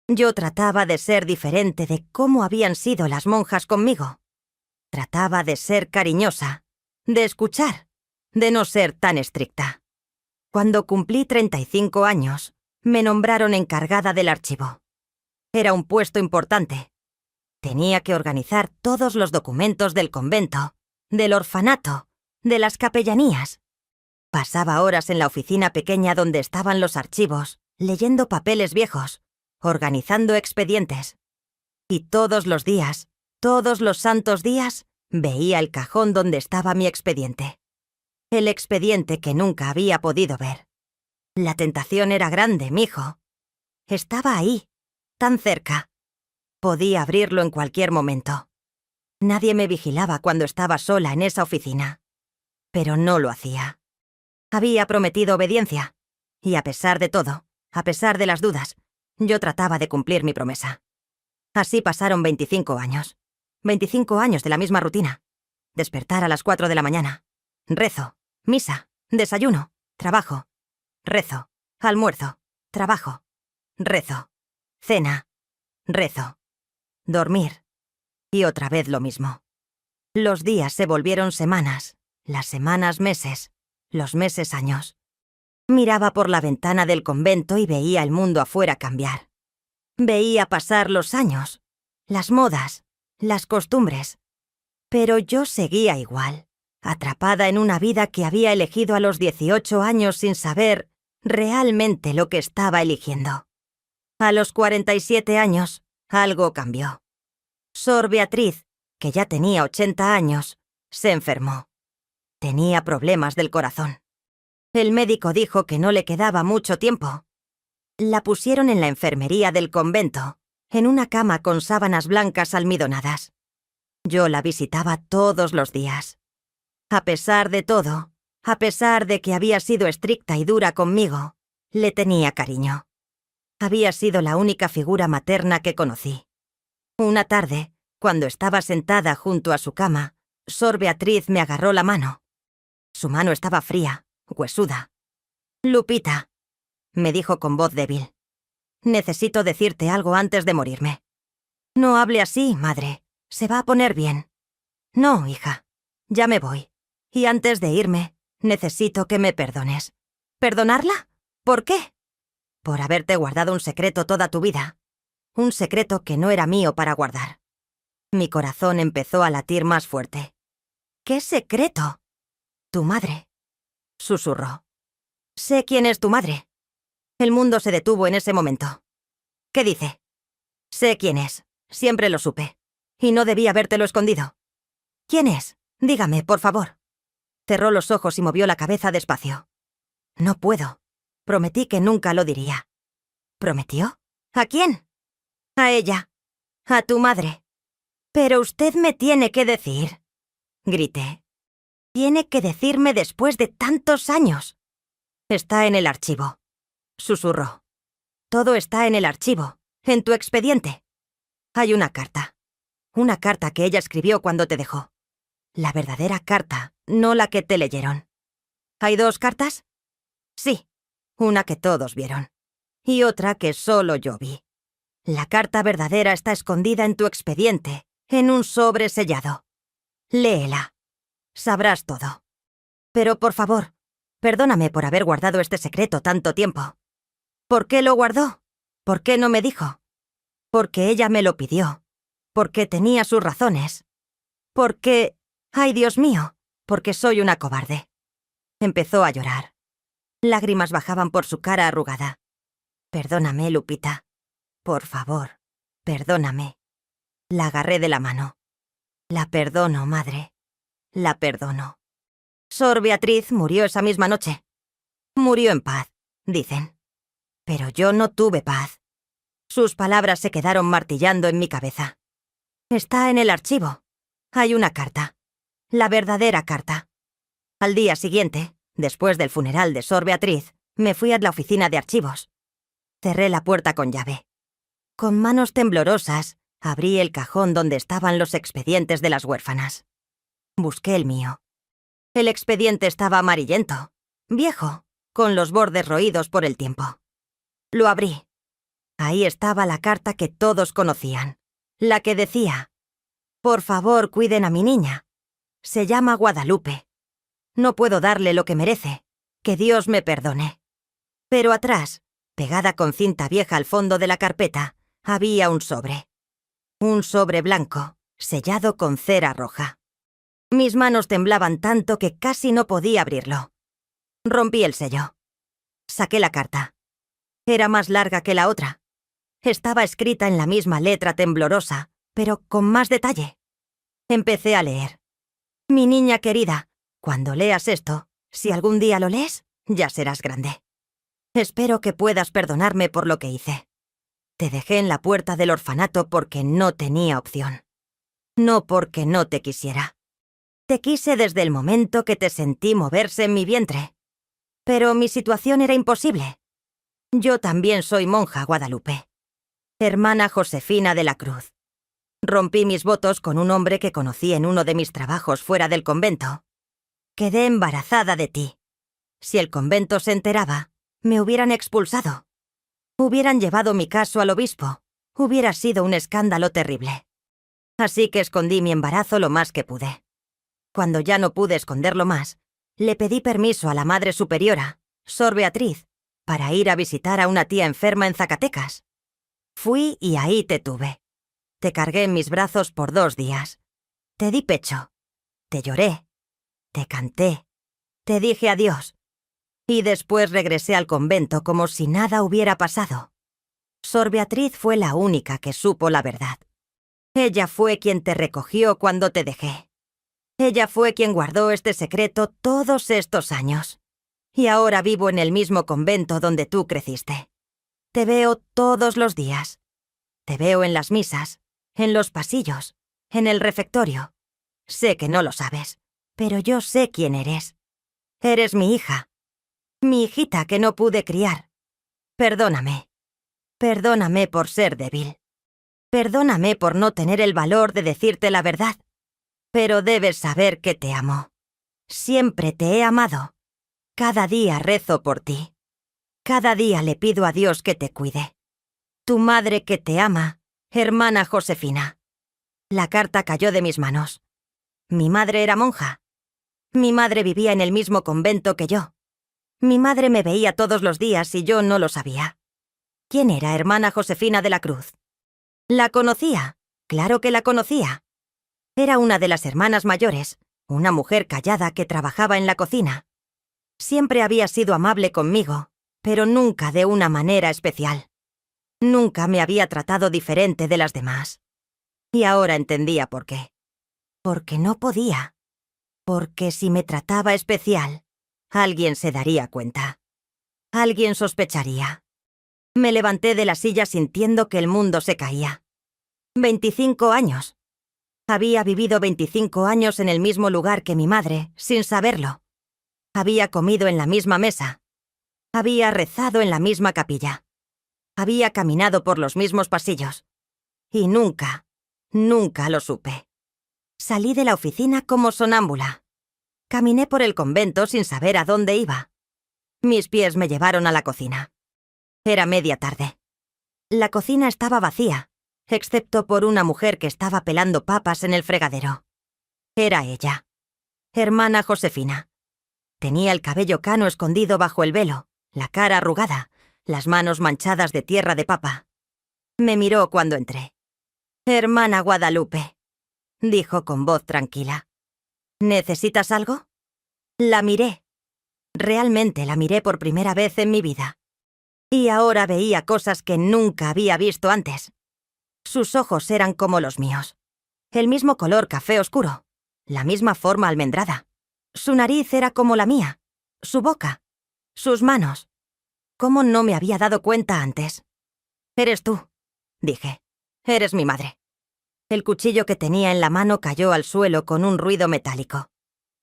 Yo trataba de ser diferente de cómo habían sido las monjas conmigo. Trataba de ser cariñosa, de escuchar, de no ser tan estricta. Cuando cumplí 35 años, me nombraron encargada del archivo. Era un puesto importante. Tenía que organizar todos los documentos del convento, del orfanato, de las capellanías. Pasaba horas en la oficina pequeña donde estaban los archivos, leyendo papeles viejos, organizando expedientes. Y todos los días, todos los santos días, veía el cajón donde estaba mi expediente. El expediente que nunca había podido ver. La tentación era grande, mijo. Estaba ahí, tan cerca. Podía abrirlo en cualquier momento. Nadie me vigilaba cuando estaba sola en esa oficina. Pero no lo hacía. Había prometido obediencia. Y a pesar de todo, a pesar de las dudas, yo trataba de cumplir mi promesa. Así pasaron 25 años. 25 años de la misma rutina. Despertar a las 4 de la mañana. Rezo, misa, desayuno, trabajo. Rezo, almuerzo, trabajo. Rezo, cena, rezo. Dormir. Y otra vez lo mismo. Los días se volvieron semanas, las semanas meses, los meses años. Miraba por la ventana del convento y veía el mundo afuera cambiar. Veía pasar los años, las modas, las costumbres. Pero yo seguía igual, atrapada en una vida que había elegido a los 18 años sin saber realmente lo que estaba eligiendo. A los 47 años, algo cambió. Sor Beatriz, que ya tenía 80 años, se enfermó. Tenía problemas del corazón. El médico dijo que no le quedaba mucho tiempo. La pusieron en la enfermería del convento, en una cama con sábanas blancas almidonadas. Yo la visitaba todos los días. A pesar de todo, a pesar de que había sido estricta y dura conmigo, le tenía cariño. Había sido la única figura materna que conocí. Una tarde, cuando estaba sentada junto a su cama, Sor Beatriz me agarró la mano. Su mano estaba fría, huesuda. «Lupita», me dijo con voz débil, «necesito decirte algo antes de morirme». No hable así, madre. Se va a poner bien. No, hija. Ya me voy. Y antes de irme, necesito que me perdones. ¿Perdonarla? ¿Por qué? Por haberte guardado un secreto toda tu vida. Un secreto que no era mío para guardar. Mi corazón empezó a latir más fuerte. ¿Qué secreto? Tu madre. Susurró. Sé quién es tu madre. El mundo se detuvo en ese momento. ¿Qué dice? Sé quién es. Siempre lo supe. Y no debí habértelo escondido. ¿Quién es? Dígame, por favor. Cerró los ojos y movió la cabeza despacio. No puedo. Prometí que nunca lo diría. ¿Prometió? ¿A quién? A ella. A tu madre. Pero usted me tiene que decir. Grité. Tiene que decirme después de tantos años. Está en el archivo. Susurró. Todo está en el archivo, en tu expediente. Hay una carta. Una carta que ella escribió cuando te dejó. La verdadera carta, no la que te leyeron. ¿Hay 2 cartas? Sí. Una que todos vieron. Y otra que solo yo vi. La carta verdadera está escondida en tu expediente, en un sobre sellado. Léela. Sabrás todo. Pero, por favor, perdóname por haber guardado este secreto tanto tiempo. ¿Por qué lo guardó? ¿Por qué no me dijo? Porque ella me lo pidió. Porque tenía sus razones. Porque... ¡Ay, Dios mío! Porque soy una cobarde. Empezó a llorar. Lágrimas bajaban por su cara arrugada. Perdóname, Lupita. Por favor, perdóname. La agarré de la mano. La perdono, madre. La perdono. Sor Beatriz murió esa misma noche. Murió en paz, dicen. Pero yo no tuve paz. Sus palabras se quedaron martillando en mi cabeza. Está en el archivo. Hay una carta. La verdadera carta. Al día siguiente, después del funeral de Sor Beatriz, me fui a la oficina de archivos. Cerré la puerta con llave. Con manos temblorosas, abrí el cajón donde estaban los expedientes de las huérfanas. Busqué el mío. El expediente estaba amarillento, viejo, con los bordes roídos por el tiempo. Lo abrí. Ahí estaba la carta que todos conocían, la que decía: «Por favor, cuiden a mi niña. Se llama Guadalupe. No puedo darle lo que merece. Que Dios me perdone». Pero atrás, pegada con cinta vieja al fondo de la carpeta, había un sobre. Un sobre blanco, sellado con cera roja. Mis manos temblaban tanto que casi no podía abrirlo. Rompí el sello. Saqué la carta. Era más larga que la otra. Estaba escrita en la misma letra temblorosa, pero con más detalle. Empecé a leer. Mi niña querida, cuando leas esto, si algún día lo lees, ya serás grande. Espero que puedas perdonarme por lo que hice. Te dejé en la puerta del orfanato porque no tenía opción. No porque no te quisiera. Te quise desde el momento que te sentí moverse en mi vientre. Pero mi situación era imposible. Yo también soy monja, Guadalupe. Hermana Josefina de la Cruz. Rompí mis votos con un hombre que conocí en uno de mis trabajos fuera del convento. Quedé embarazada de ti. Si el convento se enteraba, me hubieran expulsado. Hubieran llevado mi caso al obispo. Hubiera sido un escándalo terrible. Así que escondí mi embarazo lo más que pude. Cuando ya no pude esconderlo más, le pedí permiso a la Madre Superiora, Sor Beatriz, para ir a visitar a una tía enferma en Zacatecas. Fui y ahí te tuve. Te cargué en mis brazos por 2 días. Te di pecho. Te lloré. Te canté. Te dije adiós. Y después regresé al convento como si nada hubiera pasado. Sor Beatriz fue la única que supo la verdad. Ella fue quien te recogió cuando te dejé. Ella fue quien guardó este secreto todos estos años. Y ahora vivo en el mismo convento donde tú creciste. Te veo todos los días. Te veo en las misas, en los pasillos, en el refectorio. Sé que no lo sabes, pero yo sé quién eres. Eres mi hija. Mi hijita que no pude criar. Perdóname. Perdóname por ser débil. Perdóname por no tener el valor de decirte la verdad. Pero debes saber que te amo. Siempre te he amado. Cada día rezo por ti. Cada día le pido a Dios que te cuide. Tu madre que te ama Hermana Josefina. La carta cayó de mis manos. Mi madre era monja. Mi madre vivía en el mismo convento que yo. Mi madre me veía todos los días y yo no lo sabía. ¿Quién era hermana Josefina de la Cruz? La conocía. Claro que la conocía. Era una de las hermanas mayores, una mujer callada que trabajaba en la cocina. Siempre había sido amable conmigo, pero nunca de una manera especial. Nunca me había tratado diferente de las demás. Y ahora entendía por qué. Porque no podía. Porque si me trataba especial, alguien se daría cuenta. Alguien sospecharía. Me levanté de la silla sintiendo que el mundo se caía. 25 años. Había vivido 25 años en el mismo lugar que mi madre, sin saberlo. Había comido en la misma mesa. Había rezado en la misma capilla. Había caminado por los mismos pasillos. Y nunca lo supe. Salí de la oficina como sonámbula. Caminé por el convento sin saber a dónde iba. Mis pies me llevaron a la cocina. Era media tarde. La cocina estaba vacía, excepto por una mujer que estaba pelando papas en el fregadero. Era ella, hermana Josefina. Tenía el cabello cano escondido bajo el velo, la cara arrugada, las manos manchadas de tierra de papa. Me miró cuando entré. «Hermana Guadalupe», dijo con voz tranquila. «¿Necesitas algo?» La miré. Realmente la miré por primera vez en mi vida. Y ahora veía cosas que nunca había visto antes. Sus ojos eran como los míos. El mismo color café oscuro. La misma forma almendrada. Su nariz era como la mía. Su boca. Sus manos. ¿Cómo no me había dado cuenta antes? «Eres tú», dije. «Eres mi madre». El cuchillo que tenía en la mano cayó al suelo con un ruido metálico.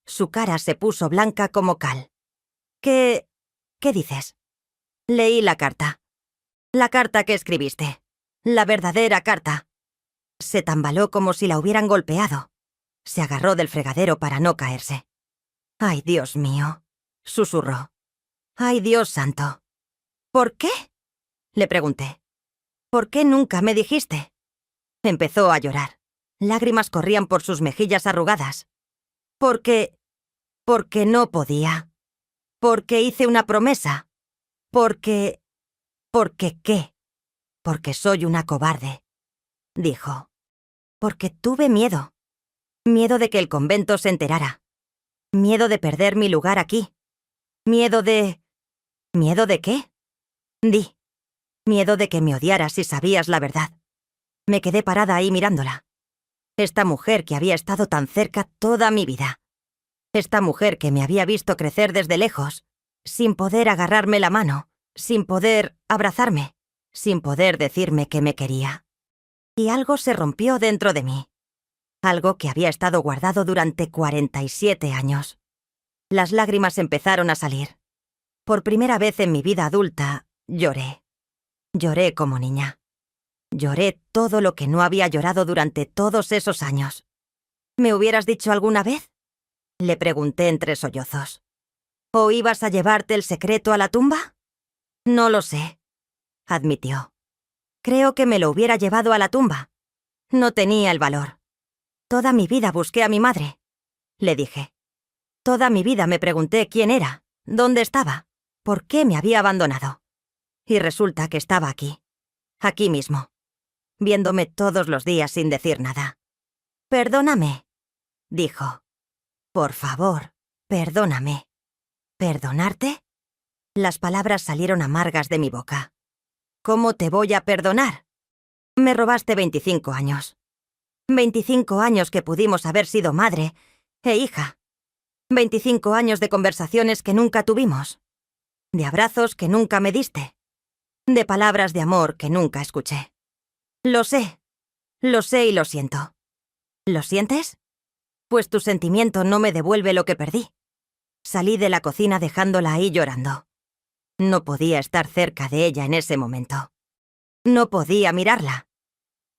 Su cara se puso blanca como cal. ¿Qué dices? Leí la carta. La carta que escribiste. La verdadera carta. Se tambaló como si la hubieran golpeado. Se agarró del fregadero para no caerse. «Ay, Dios mío», susurró. «Ay, Dios santo». «¿Por qué?», le pregunté. «¿Por qué nunca me dijiste?». Empezó a llorar. Lágrimas corrían por sus mejillas arrugadas. Porque no podía. Porque hice una promesa. ¿Por qué? Porque soy una cobarde», dijo. «Porque tuve miedo. Miedo de que el convento se enterara. Miedo de perder mi lugar aquí. Miedo de... ¿Miedo de qué? Di. Miedo de que me odiaras si sabías la verdad». Me quedé parada ahí mirándola. Esta mujer que había estado tan cerca toda mi vida. Esta mujer que me había visto crecer desde lejos, sin poder agarrarme la mano, sin poder abrazarme, sin poder decirme que me quería. Y algo se rompió dentro de mí. Algo que había estado guardado durante 47 años. Las lágrimas empezaron a salir. Por primera vez en mi vida adulta, lloré. Lloré como niña. Lloré todo lo que no había llorado durante todos esos años. «¿Me hubieras dicho alguna vez?», le pregunté entre sollozos. «¿O ibas a llevarte el secreto a la tumba?». «No lo sé», admitió. «Creo que me lo hubiera llevado a la tumba. No tenía el valor. Toda mi vida busqué a mi madre», le dije. «Toda mi vida me pregunté quién era, dónde estaba, por qué me había abandonado. Y resulta que estaba aquí mismo, viéndome todos los días sin decir nada». «Perdóname», dijo. «Por favor, perdóname». «¿Perdonarte?». Las palabras salieron amargas de mi boca. «¿Cómo te voy a perdonar? Me robaste 25 años. 25 años que pudimos haber sido madre e hija. 25 años de conversaciones que nunca tuvimos. De abrazos que nunca me diste. De palabras de amor que nunca escuché. Lo sé y lo siento». «¿Lo sientes?». «Pues tu sentimiento no me devuelve lo que perdí». Salí de la cocina dejándola ahí llorando. No podía estar cerca de ella en ese momento. No podía mirarla.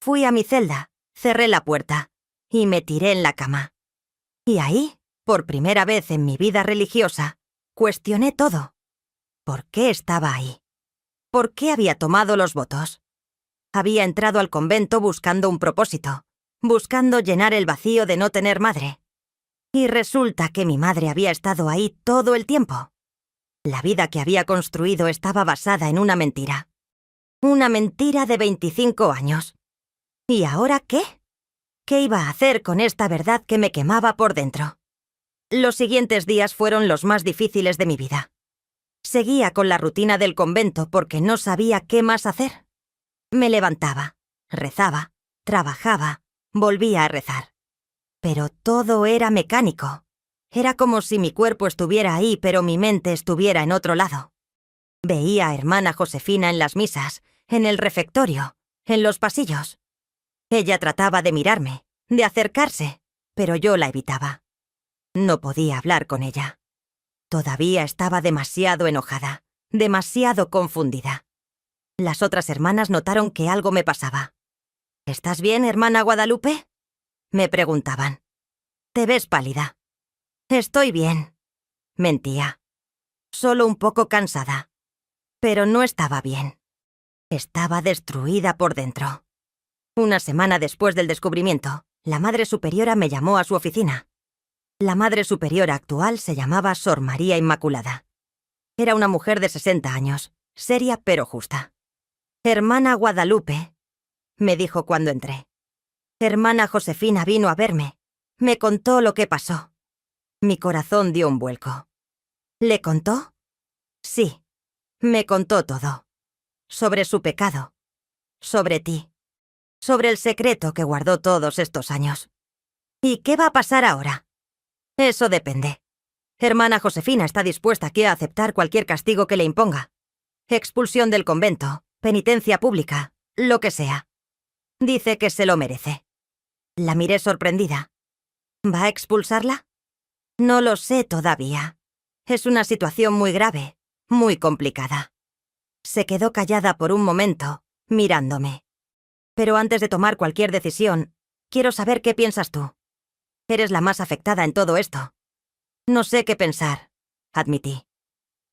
Fui a mi celda, cerré la puerta y me tiré en la cama. Y ahí, por primera vez en mi vida religiosa, cuestioné todo. ¿Por qué estaba ahí? ¿Por qué había tomado los votos? Había entrado al convento buscando un propósito, buscando llenar el vacío de no tener madre. Y resulta que mi madre había estado ahí todo el tiempo. La vida que había construido estaba basada en una mentira. Una mentira de 25 años. ¿Y ahora qué? ¿Qué iba a hacer con esta verdad que me quemaba por dentro? Los siguientes días fueron los más difíciles de mi vida. Seguía con la rutina del convento porque no sabía qué más hacer. Me levantaba, rezaba, trabajaba, volvía a rezar. Pero todo era mecánico. Era como si mi cuerpo estuviera ahí, pero mi mente estuviera en otro lado. Veía a hermana Josefina en las misas, en el refectorio, en los pasillos. Ella trataba de mirarme, de acercarse, pero yo la evitaba. No podía hablar con ella. Todavía estaba demasiado enojada, demasiado confundida. Las otras hermanas notaron que algo me pasaba. ¿Estás bien, hermana Guadalupe?, me preguntaban. Te ves pálida. Estoy bien. Mentía. Solo un poco cansada. Pero no estaba bien. Estaba destruida por dentro. Una semana después del descubrimiento, la Madre Superiora me llamó a su oficina. La Madre Superiora actual se llamaba Sor María Inmaculada. Era una mujer de 60 años, seria pero justa. Hermana Guadalupe, me dijo cuando entré. Hermana Josefina vino a verme. Me contó lo que pasó. Mi corazón dio un vuelco. ¿Le contó? Sí, me contó todo. Sobre su pecado. Sobre ti. Sobre el secreto que guardó todos estos años. ¿Y qué va a pasar ahora? Eso depende. Hermana Josefina está dispuesta aquí a aceptar cualquier castigo que le imponga. Expulsión del convento, penitencia pública, lo que sea. Dice que se lo merece. La miré sorprendida. ¿Va a expulsarla? No lo sé todavía. Es una situación muy grave, muy complicada. Se quedó callada por un momento, mirándome. Pero antes de tomar cualquier decisión, quiero saber qué piensas tú. Eres la más afectada en todo esto. No sé qué pensar, admití.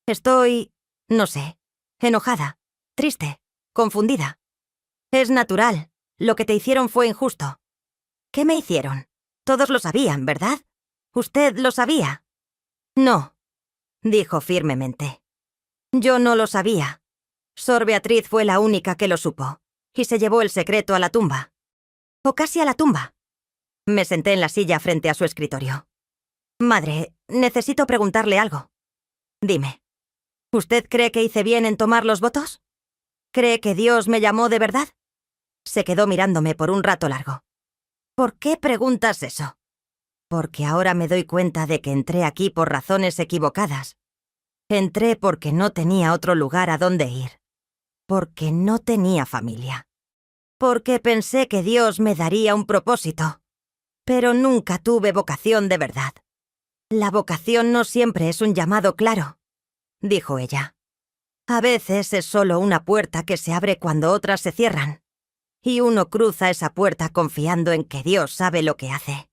Estoy, no sé, enojada, triste, confundida. Es natural, lo que te hicieron fue injusto. ¿Qué me hicieron? Todos lo sabían, ¿verdad? ¿Usted lo sabía? No, dijo firmemente. Yo no lo sabía. Sor Beatriz fue la única que lo supo, y se llevó el secreto a la tumba. O casi a la tumba. Me senté en la silla frente a su escritorio. Madre, necesito preguntarle algo. Dime, ¿usted cree que hice bien en tomar los votos? ¿Cree que Dios me llamó de verdad? Se quedó mirándome por un rato largo. ¿Por qué preguntas eso? Porque ahora me doy cuenta de que entré aquí por razones equivocadas. Entré porque no tenía otro lugar a donde ir. Porque no tenía familia. Porque pensé que Dios me daría un propósito. Pero nunca tuve vocación de verdad. La vocación no siempre es un llamado claro, dijo ella. A veces es solo una puerta que se abre cuando otras se cierran. Y uno cruza esa puerta confiando en que Dios sabe lo que hace.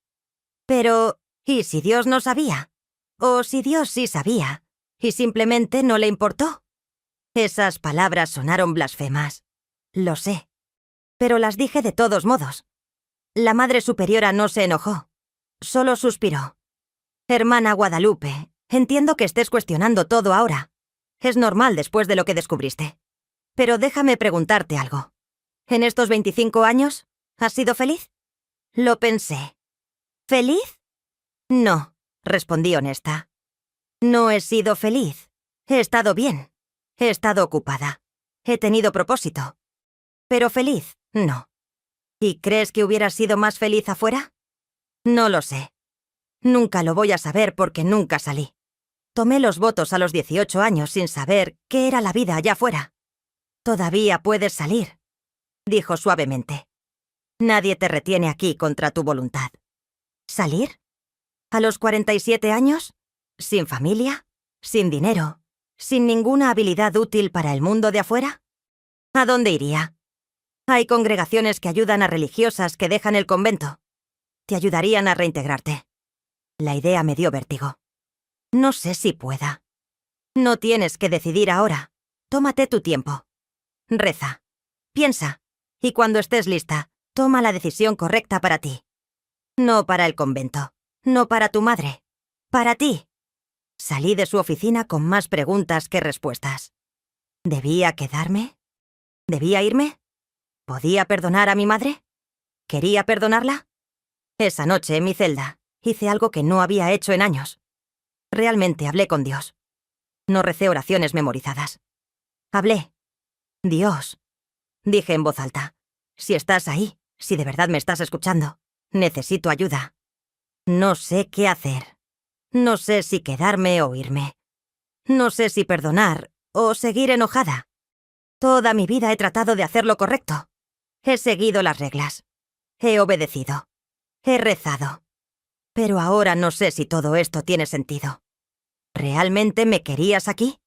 Pero, ¿y si Dios no sabía? ¿O si Dios sí sabía, y simplemente no le importó? Esas palabras sonaron blasfemas. Lo sé. Pero las dije de todos modos. La Madre Superiora no se enojó. Solo suspiró. Hermana Guadalupe, entiendo que estés cuestionando todo ahora. Es normal después de lo que descubriste. Pero déjame preguntarte algo. ¿En estos 25 años has sido feliz? Lo pensé. ¿Feliz? No, respondí honesta. No he sido feliz. He estado bien. He estado ocupada. He tenido propósito. Pero feliz, no. ¿Y crees que hubiera sido más feliz afuera? No lo sé. Nunca lo voy a saber porque nunca salí. Tomé los votos a los 18 años sin saber qué era la vida allá afuera. Todavía puedes salir, dijo suavemente. Nadie te retiene aquí contra tu voluntad. ¿Salir? ¿A los 47 años? ¿Sin familia? ¿Sin dinero? ¿Sin ninguna habilidad útil para el mundo de afuera? ¿A dónde iría? Hay congregaciones que ayudan a religiosas que dejan el convento. Te ayudarían a reintegrarte. La idea me dio vértigo. No sé si pueda. No tienes que decidir ahora. Tómate tu tiempo. Reza. Piensa. Y cuando estés lista, toma la decisión correcta para ti. No para el convento, no para tu madre, para ti. Salí de su oficina con más preguntas que respuestas. ¿Debía quedarme? ¿Debía irme? ¿Podía perdonar a mi madre? ¿Quería perdonarla? Esa noche, en mi celda, hice algo que no había hecho en años. Realmente hablé con Dios. No recé oraciones memorizadas. Hablé. Dios, dije en voz alta, si estás ahí, si de verdad me estás escuchando, necesito ayuda. No sé qué hacer. No sé si quedarme o irme. No sé si perdonar o seguir enojada. Toda mi vida he tratado de hacer lo correcto. He seguido las reglas. He obedecido. He rezado. Pero ahora no sé si todo esto tiene sentido. ¿Realmente me querías aquí?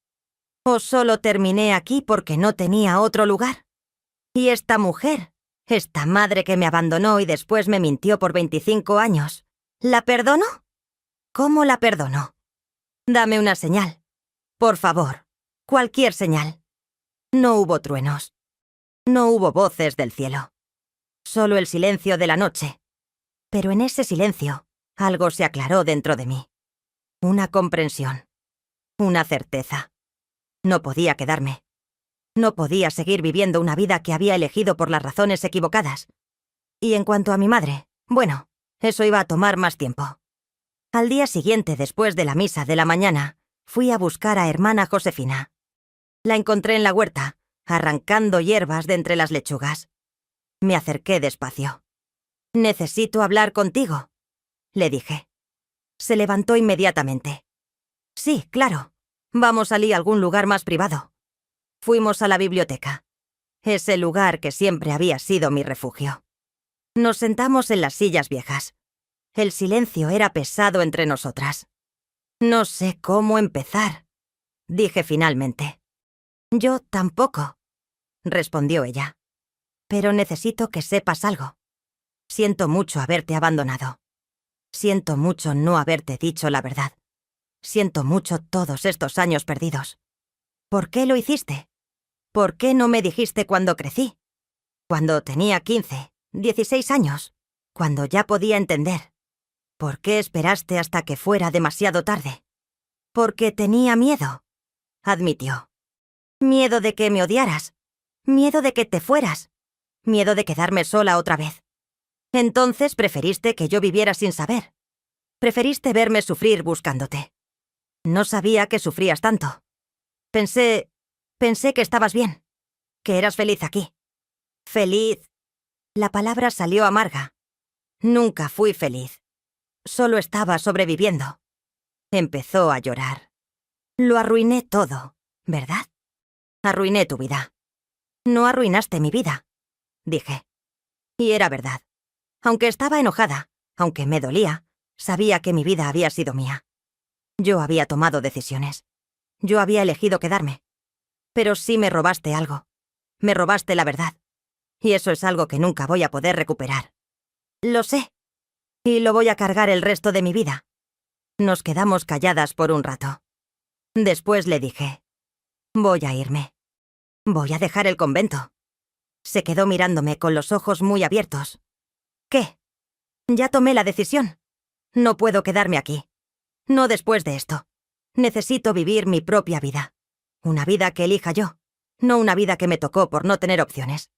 ¿O solo terminé aquí porque no tenía otro lugar? ¿Y esta mujer, esta madre que me abandonó y después me mintió por 25 años, la perdono? ¿Cómo la perdono? Dame una señal. Por favor, cualquier señal. No hubo truenos. No hubo voces del cielo. Solo el silencio de la noche. Pero en ese silencio, algo se aclaró dentro de mí. Una comprensión. Una certeza. No podía quedarme. No podía seguir viviendo una vida que había elegido por las razones equivocadas. Y en cuanto a mi madre, bueno, eso iba a tomar más tiempo. Al día siguiente, después de la misa de la mañana, fui a buscar a hermana Josefina. La encontré en la huerta, arrancando hierbas de entre las lechugas. Me acerqué despacio. «Necesito hablar contigo», le dije. Se levantó inmediatamente. «Sí, claro. Vamos a algún lugar más privado». Fuimos a la biblioteca. Ese lugar que siempre había sido mi refugio. Nos sentamos en las sillas viejas. El silencio era pesado entre nosotras. «No sé cómo empezar», dije finalmente. «Yo tampoco», respondió ella. «Pero necesito que sepas algo. Siento mucho haberte abandonado. Siento mucho no haberte dicho la verdad. Siento mucho todos estos años perdidos. ¿Por qué lo hiciste? ¿Por qué no me dijiste cuando crecí? Cuando tenía 15, 16 años, cuando ya podía entender. ¿Por qué esperaste hasta que fuera demasiado tarde? Porque tenía miedo», admitió. «Miedo de que me odiaras. Miedo de que te fueras. Miedo de quedarme sola otra vez. Entonces preferiste que yo viviera sin saber. Preferiste verme sufrir buscándote. No sabía que sufrías tanto. Pensé que estabas bien, que eras feliz aquí. Feliz. La palabra salió amarga. Nunca fui feliz. Solo estaba sobreviviendo. Empezó a llorar. Lo arruiné todo, ¿verdad? Arruiné tu vida. No arruinaste mi vida, dije. Y era verdad. Aunque estaba enojada, aunque me dolía, sabía que mi vida había sido mía. Yo había tomado decisiones. Yo había elegido quedarme. Pero sí me robaste algo. Me robaste la verdad. Y eso es algo que nunca voy a poder recuperar. Lo sé. Y lo voy a cargar el resto de mi vida. Nos quedamos calladas por un rato. Después le dije, voy a irme. Voy a dejar el convento. Se quedó mirándome con los ojos muy abiertos. ¿Qué? Ya tomé la decisión. No puedo quedarme aquí. No después de esto. Necesito vivir mi propia vida. Una vida que elija yo, no una vida que me tocó por no tener opciones.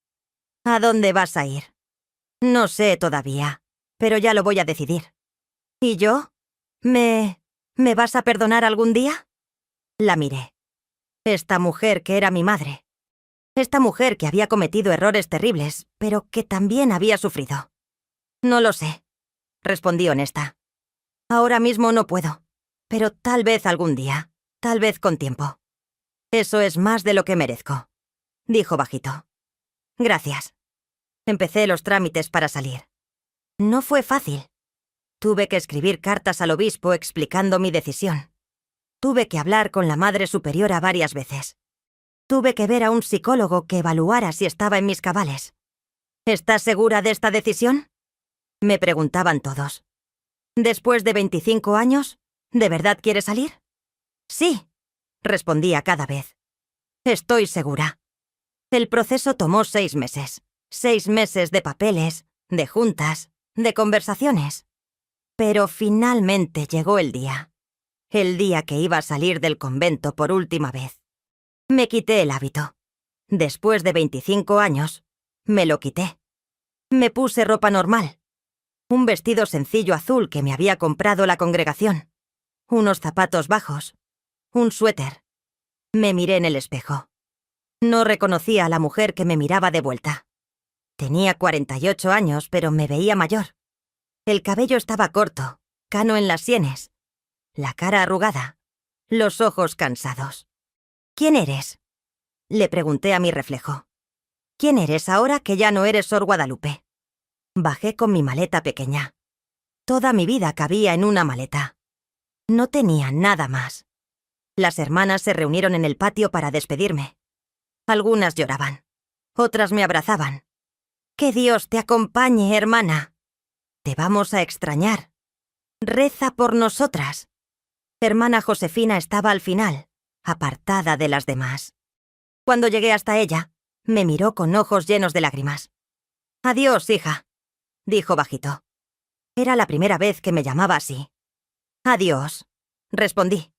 ¿A dónde vas a ir? No sé todavía, pero ya lo voy a decidir. ¿Y yo? ¿Me vas a perdonar algún día? La miré. Esta mujer que era mi madre. Esta mujer que había cometido errores terribles, pero que también había sufrido. No lo sé, respondí honesta. Ahora mismo no puedo, pero tal vez algún día, tal vez con tiempo. Eso es más de lo que merezco, dijo bajito. Gracias. Empecé los trámites para salir. No fue fácil. Tuve que escribir cartas al obispo explicando mi decisión. Tuve que hablar con la Madre Superiora varias veces. Tuve que ver a un psicólogo que evaluara si estaba en mis cabales. ¿Estás segura de esta decisión?, me preguntaban todos. Después de 25 años, ¿de verdad quieres salir? Sí, respondía cada vez. Estoy segura. El proceso tomó 6 meses. 6 meses de papeles, de juntas, de conversaciones. Pero finalmente llegó el día que iba a salir del convento por última vez. Me quité el hábito. Después de 25 años, me lo quité. Me puse ropa normal. Un vestido sencillo azul que me había comprado la congregación. Unos zapatos bajos. Un suéter. Me miré en el espejo. No reconocía a la mujer que me miraba de vuelta. Tenía 48 años, pero me veía mayor. El cabello estaba corto, cano en las sienes, la cara arrugada, los ojos cansados. ¿Quién eres?, le pregunté a mi reflejo. ¿Quién eres ahora que ya no eres Sor Guadalupe? Bajé con mi maleta pequeña. Toda mi vida cabía en una maleta. No tenía nada más. Las hermanas se reunieron en el patio para despedirme. Algunas lloraban, otras me abrazaban. Que Dios te acompañe, hermana. Te vamos a extrañar. Reza por nosotras. Hermana Josefina estaba al final, apartada de las demás. Cuando llegué hasta ella, me miró con ojos llenos de lágrimas. «Adiós, hija», dijo bajito. Era la primera vez que me llamaba así. «Adiós», respondí.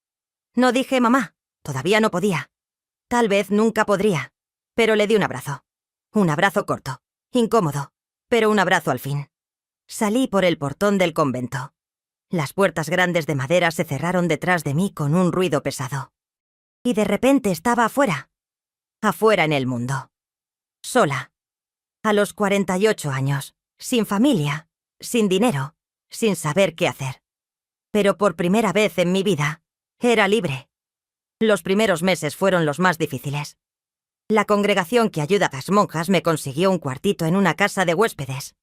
No dije mamá, todavía no podía. Tal vez nunca podría, pero le di un abrazo. Un abrazo corto, incómodo, pero un abrazo al fin. Salí por el portón del convento. Las puertas grandes de madera se cerraron detrás de mí con un ruido pesado. Y de repente estaba afuera. Afuera en el mundo. Sola. A los 48 años. Sin familia. Sin dinero. Sin saber qué hacer. Pero por primera vez en mi vida, era libre. Los primeros meses fueron los más difíciles. La congregación que ayuda a las monjas me consiguió un cuartito en una casa de huéspedes.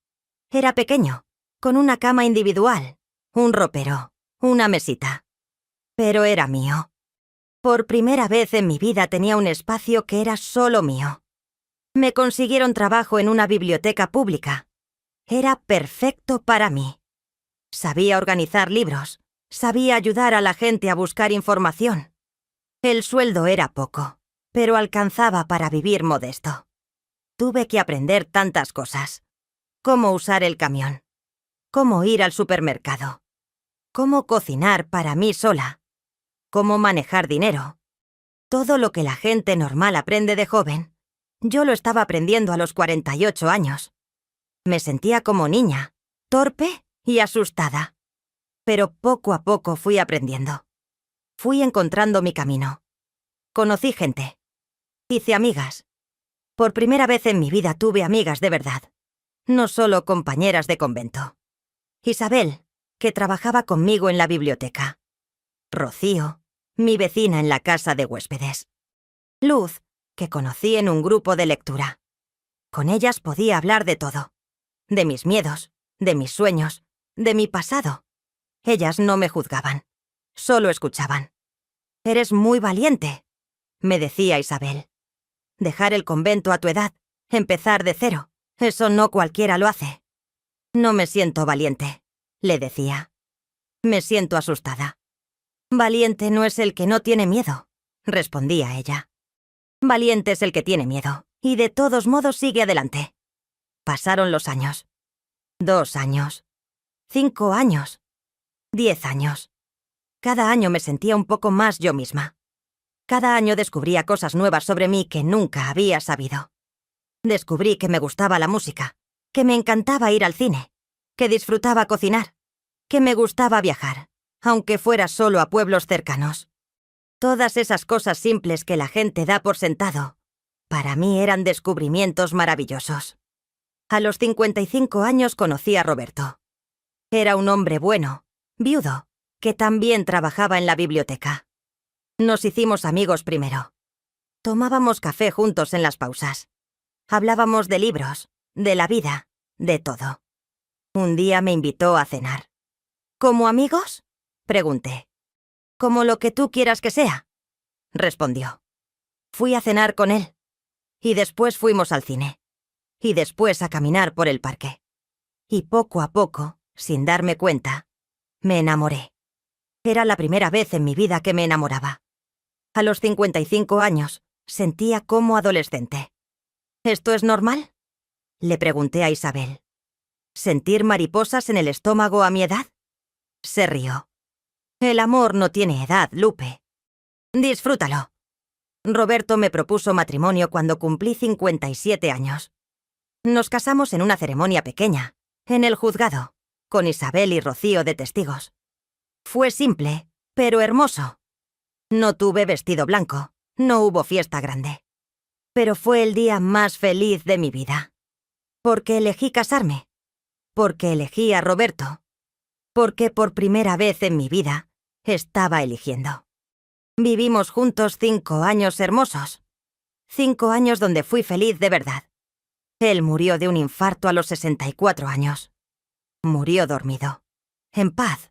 Era pequeño, con una cama individual, un ropero, una mesita. Pero era mío. Por primera vez en mi vida tenía un espacio que era solo mío. Me consiguieron trabajo en una biblioteca pública. Era perfecto para mí. Sabía organizar libros, sabía ayudar a la gente a buscar información. El sueldo era poco, pero alcanzaba para vivir modesto. Tuve que aprender tantas cosas. Cómo usar el camión. Cómo ir al supermercado. Cómo cocinar para mí sola. Cómo manejar dinero. Todo lo que la gente normal aprende de joven, yo lo estaba aprendiendo a los 48 años. Me sentía como niña, torpe y asustada. Pero poco a poco fui aprendiendo. Fui encontrando mi camino. Conocí gente. Hice amigas. Por primera vez en mi vida tuve amigas de verdad. No solo compañeras de convento. Isabel, que trabajaba conmigo en la biblioteca. Rocío, mi vecina en la casa de huéspedes. Luz, que conocí en un grupo de lectura. Con ellas podía hablar de todo. De mis miedos, de mis sueños, de mi pasado. Ellas no me juzgaban. Solo escuchaban. «Eres muy valiente», me decía Isabel. «Dejar el convento a tu edad, empezar de cero, eso no cualquiera lo hace». «No me siento valiente», le decía. «Me siento asustada». «Valiente no es el que no tiene miedo», respondía ella. «Valiente es el que tiene miedo, y de todos modos sigue adelante». Pasaron los años. 2 años. 5 años. 10 años. Cada año me sentía un poco más yo misma. Cada año descubría cosas nuevas sobre mí que nunca había sabido. Descubrí que me gustaba la música, que me encantaba ir al cine, que disfrutaba cocinar, que me gustaba viajar, aunque fuera solo a pueblos cercanos. Todas esas cosas simples que la gente da por sentado, para mí eran descubrimientos maravillosos. A los 55 años conocí a Roberto. Era un hombre bueno, viudo, que también trabajaba en la biblioteca. Nos hicimos amigos primero. Tomábamos café juntos en las pausas. Hablábamos de libros, de la vida, de todo. Un día me invitó a cenar. ¿Como amigos?, pregunté. «Como lo que tú quieras que sea», respondió. Fui a cenar con él. Y después fuimos al cine. Y después a caminar por el parque. Y poco a poco, sin darme cuenta, me enamoré. Era la primera vez en mi vida que me enamoraba. A los 55 años, sentía como adolescente. ¿Esto es normal?, Le pregunté a Isabel. ¿Sentir mariposas en el estómago a mi edad? Se rió. El amor no tiene edad, Lupe. Disfrútalo. Roberto me propuso matrimonio cuando cumplí 57 años. Nos casamos en una ceremonia pequeña, en el juzgado, con Isabel y Rocío de testigos. Fue simple, pero hermoso. No tuve vestido blanco, no hubo fiesta grande. Pero fue el día más feliz de mi vida. Porque elegí casarme. Porque elegí a Roberto. Porque por primera vez en mi vida estaba eligiendo. Vivimos juntos 5 años hermosos. 5 años donde fui feliz de verdad. Él murió de un infarto a los 64 años. Murió dormido. En paz.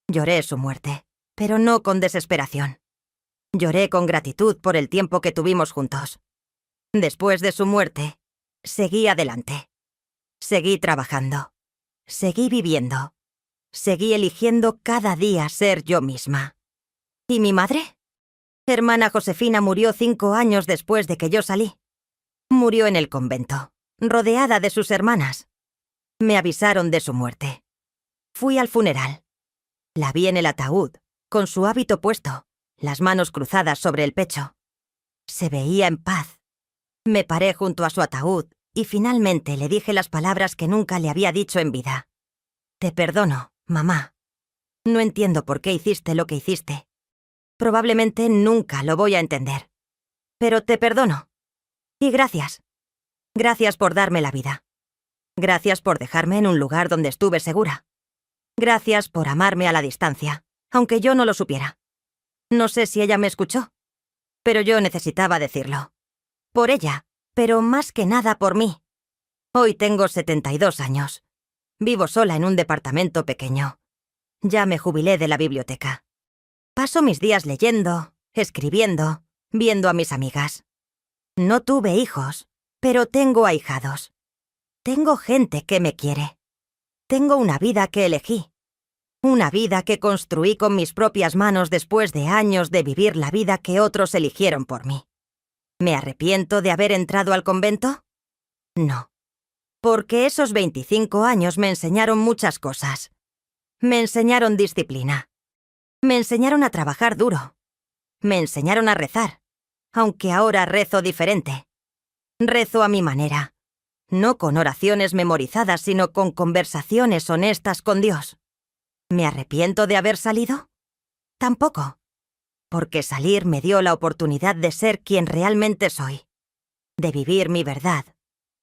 Lloré su muerte, pero no con desesperación. Lloré con gratitud por el tiempo que tuvimos juntos. Después de su muerte, seguí adelante. Seguí trabajando. Seguí viviendo. Seguí eligiendo cada día ser yo misma. ¿Y mi madre? Hermana Josefina murió 5 años después de que yo salí. Murió en el convento, rodeada de sus hermanas. Me avisaron de su muerte. Fui al funeral. La vi en el ataúd, con su hábito puesto, las manos cruzadas sobre el pecho. Se veía en paz. Me paré junto a su ataúd y finalmente le dije las palabras que nunca le había dicho en vida. Te perdono, mamá. No entiendo por qué hiciste lo que hiciste. Probablemente nunca lo voy a entender. Pero te perdono. Y gracias. Gracias por darme la vida. Gracias por dejarme en un lugar donde estuve segura. Gracias por amarme a la distancia, aunque yo no lo supiera. No sé si ella me escuchó, pero yo necesitaba decirlo. Por ella, pero más que nada por mí. Hoy tengo 72 años. Vivo sola en un departamento pequeño. Ya me jubilé de la biblioteca. Paso mis días leyendo, escribiendo, viendo a mis amigas. No tuve hijos, pero tengo ahijados. Tengo gente que me quiere. Tengo una vida que elegí. Una vida que construí con mis propias manos después de años de vivir la vida que otros eligieron por mí. ¿Me arrepiento de haber entrado al convento? No. Porque esos 25 años me enseñaron muchas cosas. Me enseñaron disciplina. Me enseñaron a trabajar duro. Me enseñaron a rezar, aunque ahora rezo diferente. Rezo a mi manera. No con oraciones memorizadas, sino con conversaciones honestas con Dios. ¿Me arrepiento de haber salido? Tampoco. Porque salir me dio la oportunidad de ser quien realmente soy. De vivir mi verdad,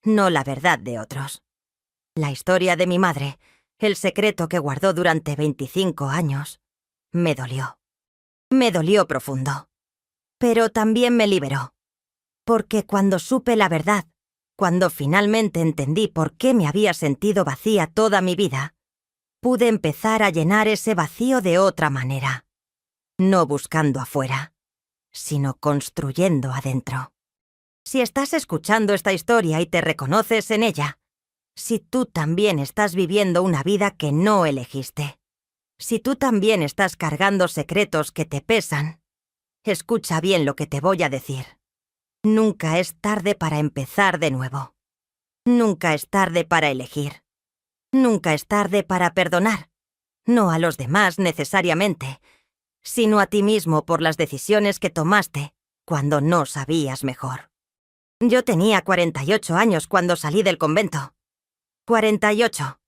no la verdad de otros. La historia de mi madre, el secreto que guardó durante 25 años, me dolió. Me dolió profundo. Pero también me liberó. Porque cuando supe la verdad, cuando finalmente entendí por qué me había sentido vacía toda mi vida, pude empezar a llenar ese vacío de otra manera. No buscando afuera, sino construyendo adentro. Si estás escuchando esta historia y te reconoces en ella, si tú también estás viviendo una vida que no elegiste, si tú también estás cargando secretos que te pesan, escucha bien lo que te voy a decir. Nunca es tarde para empezar de nuevo. Nunca es tarde para elegir. Nunca es tarde para perdonar. No a los demás necesariamente, sino a ti mismo por las decisiones que tomaste cuando no sabías mejor. Yo tenía 48 años cuando salí del convento. 48.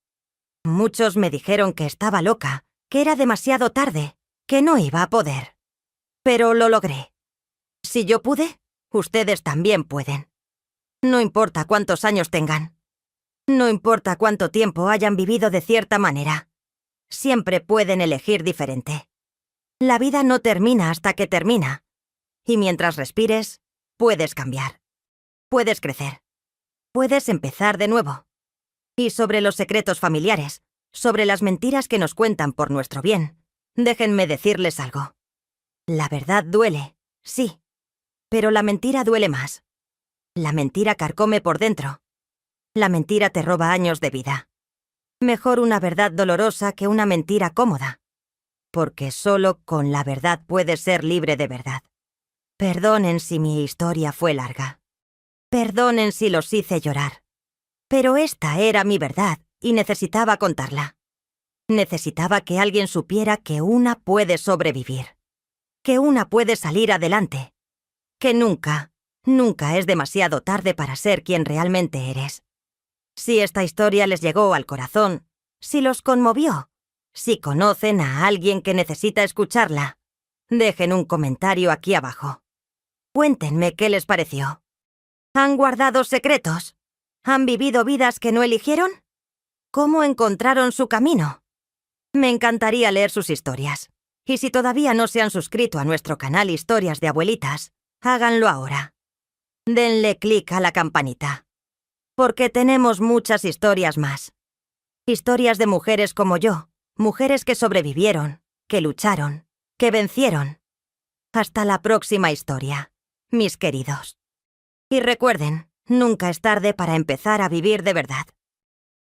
Muchos me dijeron que estaba loca, que era demasiado tarde, que no iba a poder. Pero lo logré. Si yo pude, ustedes también pueden. No importa cuántos años tengan. No importa cuánto tiempo hayan vivido de cierta manera. Siempre pueden elegir diferente. La vida no termina hasta que termina. Y mientras respires, puedes cambiar. Puedes crecer. Puedes empezar de nuevo. Y sobre los secretos familiares, sobre las mentiras que nos cuentan por nuestro bien, déjenme decirles algo. La verdad duele, sí, pero la mentira duele más. La mentira carcome por dentro. La mentira te roba años de vida. Mejor una verdad dolorosa que una mentira cómoda, porque solo con la verdad puedes ser libre de verdad. Perdonen si mi historia fue larga. Perdonen si los hice llorar. Pero esta era mi verdad y necesitaba contarla. Necesitaba que alguien supiera que una puede sobrevivir, que una puede salir adelante, que nunca, nunca es demasiado tarde para ser quien realmente eres. Si esta historia les llegó al corazón, si los conmovió, si conocen a alguien que necesita escucharla, dejen un comentario aquí abajo. Cuéntenme qué les pareció. ¿Han guardado secretos? ¿Han vivido vidas que no eligieron? ¿Cómo encontraron su camino? Me encantaría leer sus historias. Y si todavía no se han suscrito a nuestro canal Historias de Abuelitas, háganlo ahora. Denle clic a la campanita. Porque tenemos muchas historias más. Historias de mujeres como yo, mujeres que sobrevivieron, que lucharon, que vencieron. Hasta la próxima historia, mis queridos. Y recuerden, nunca es tarde para empezar a vivir de verdad.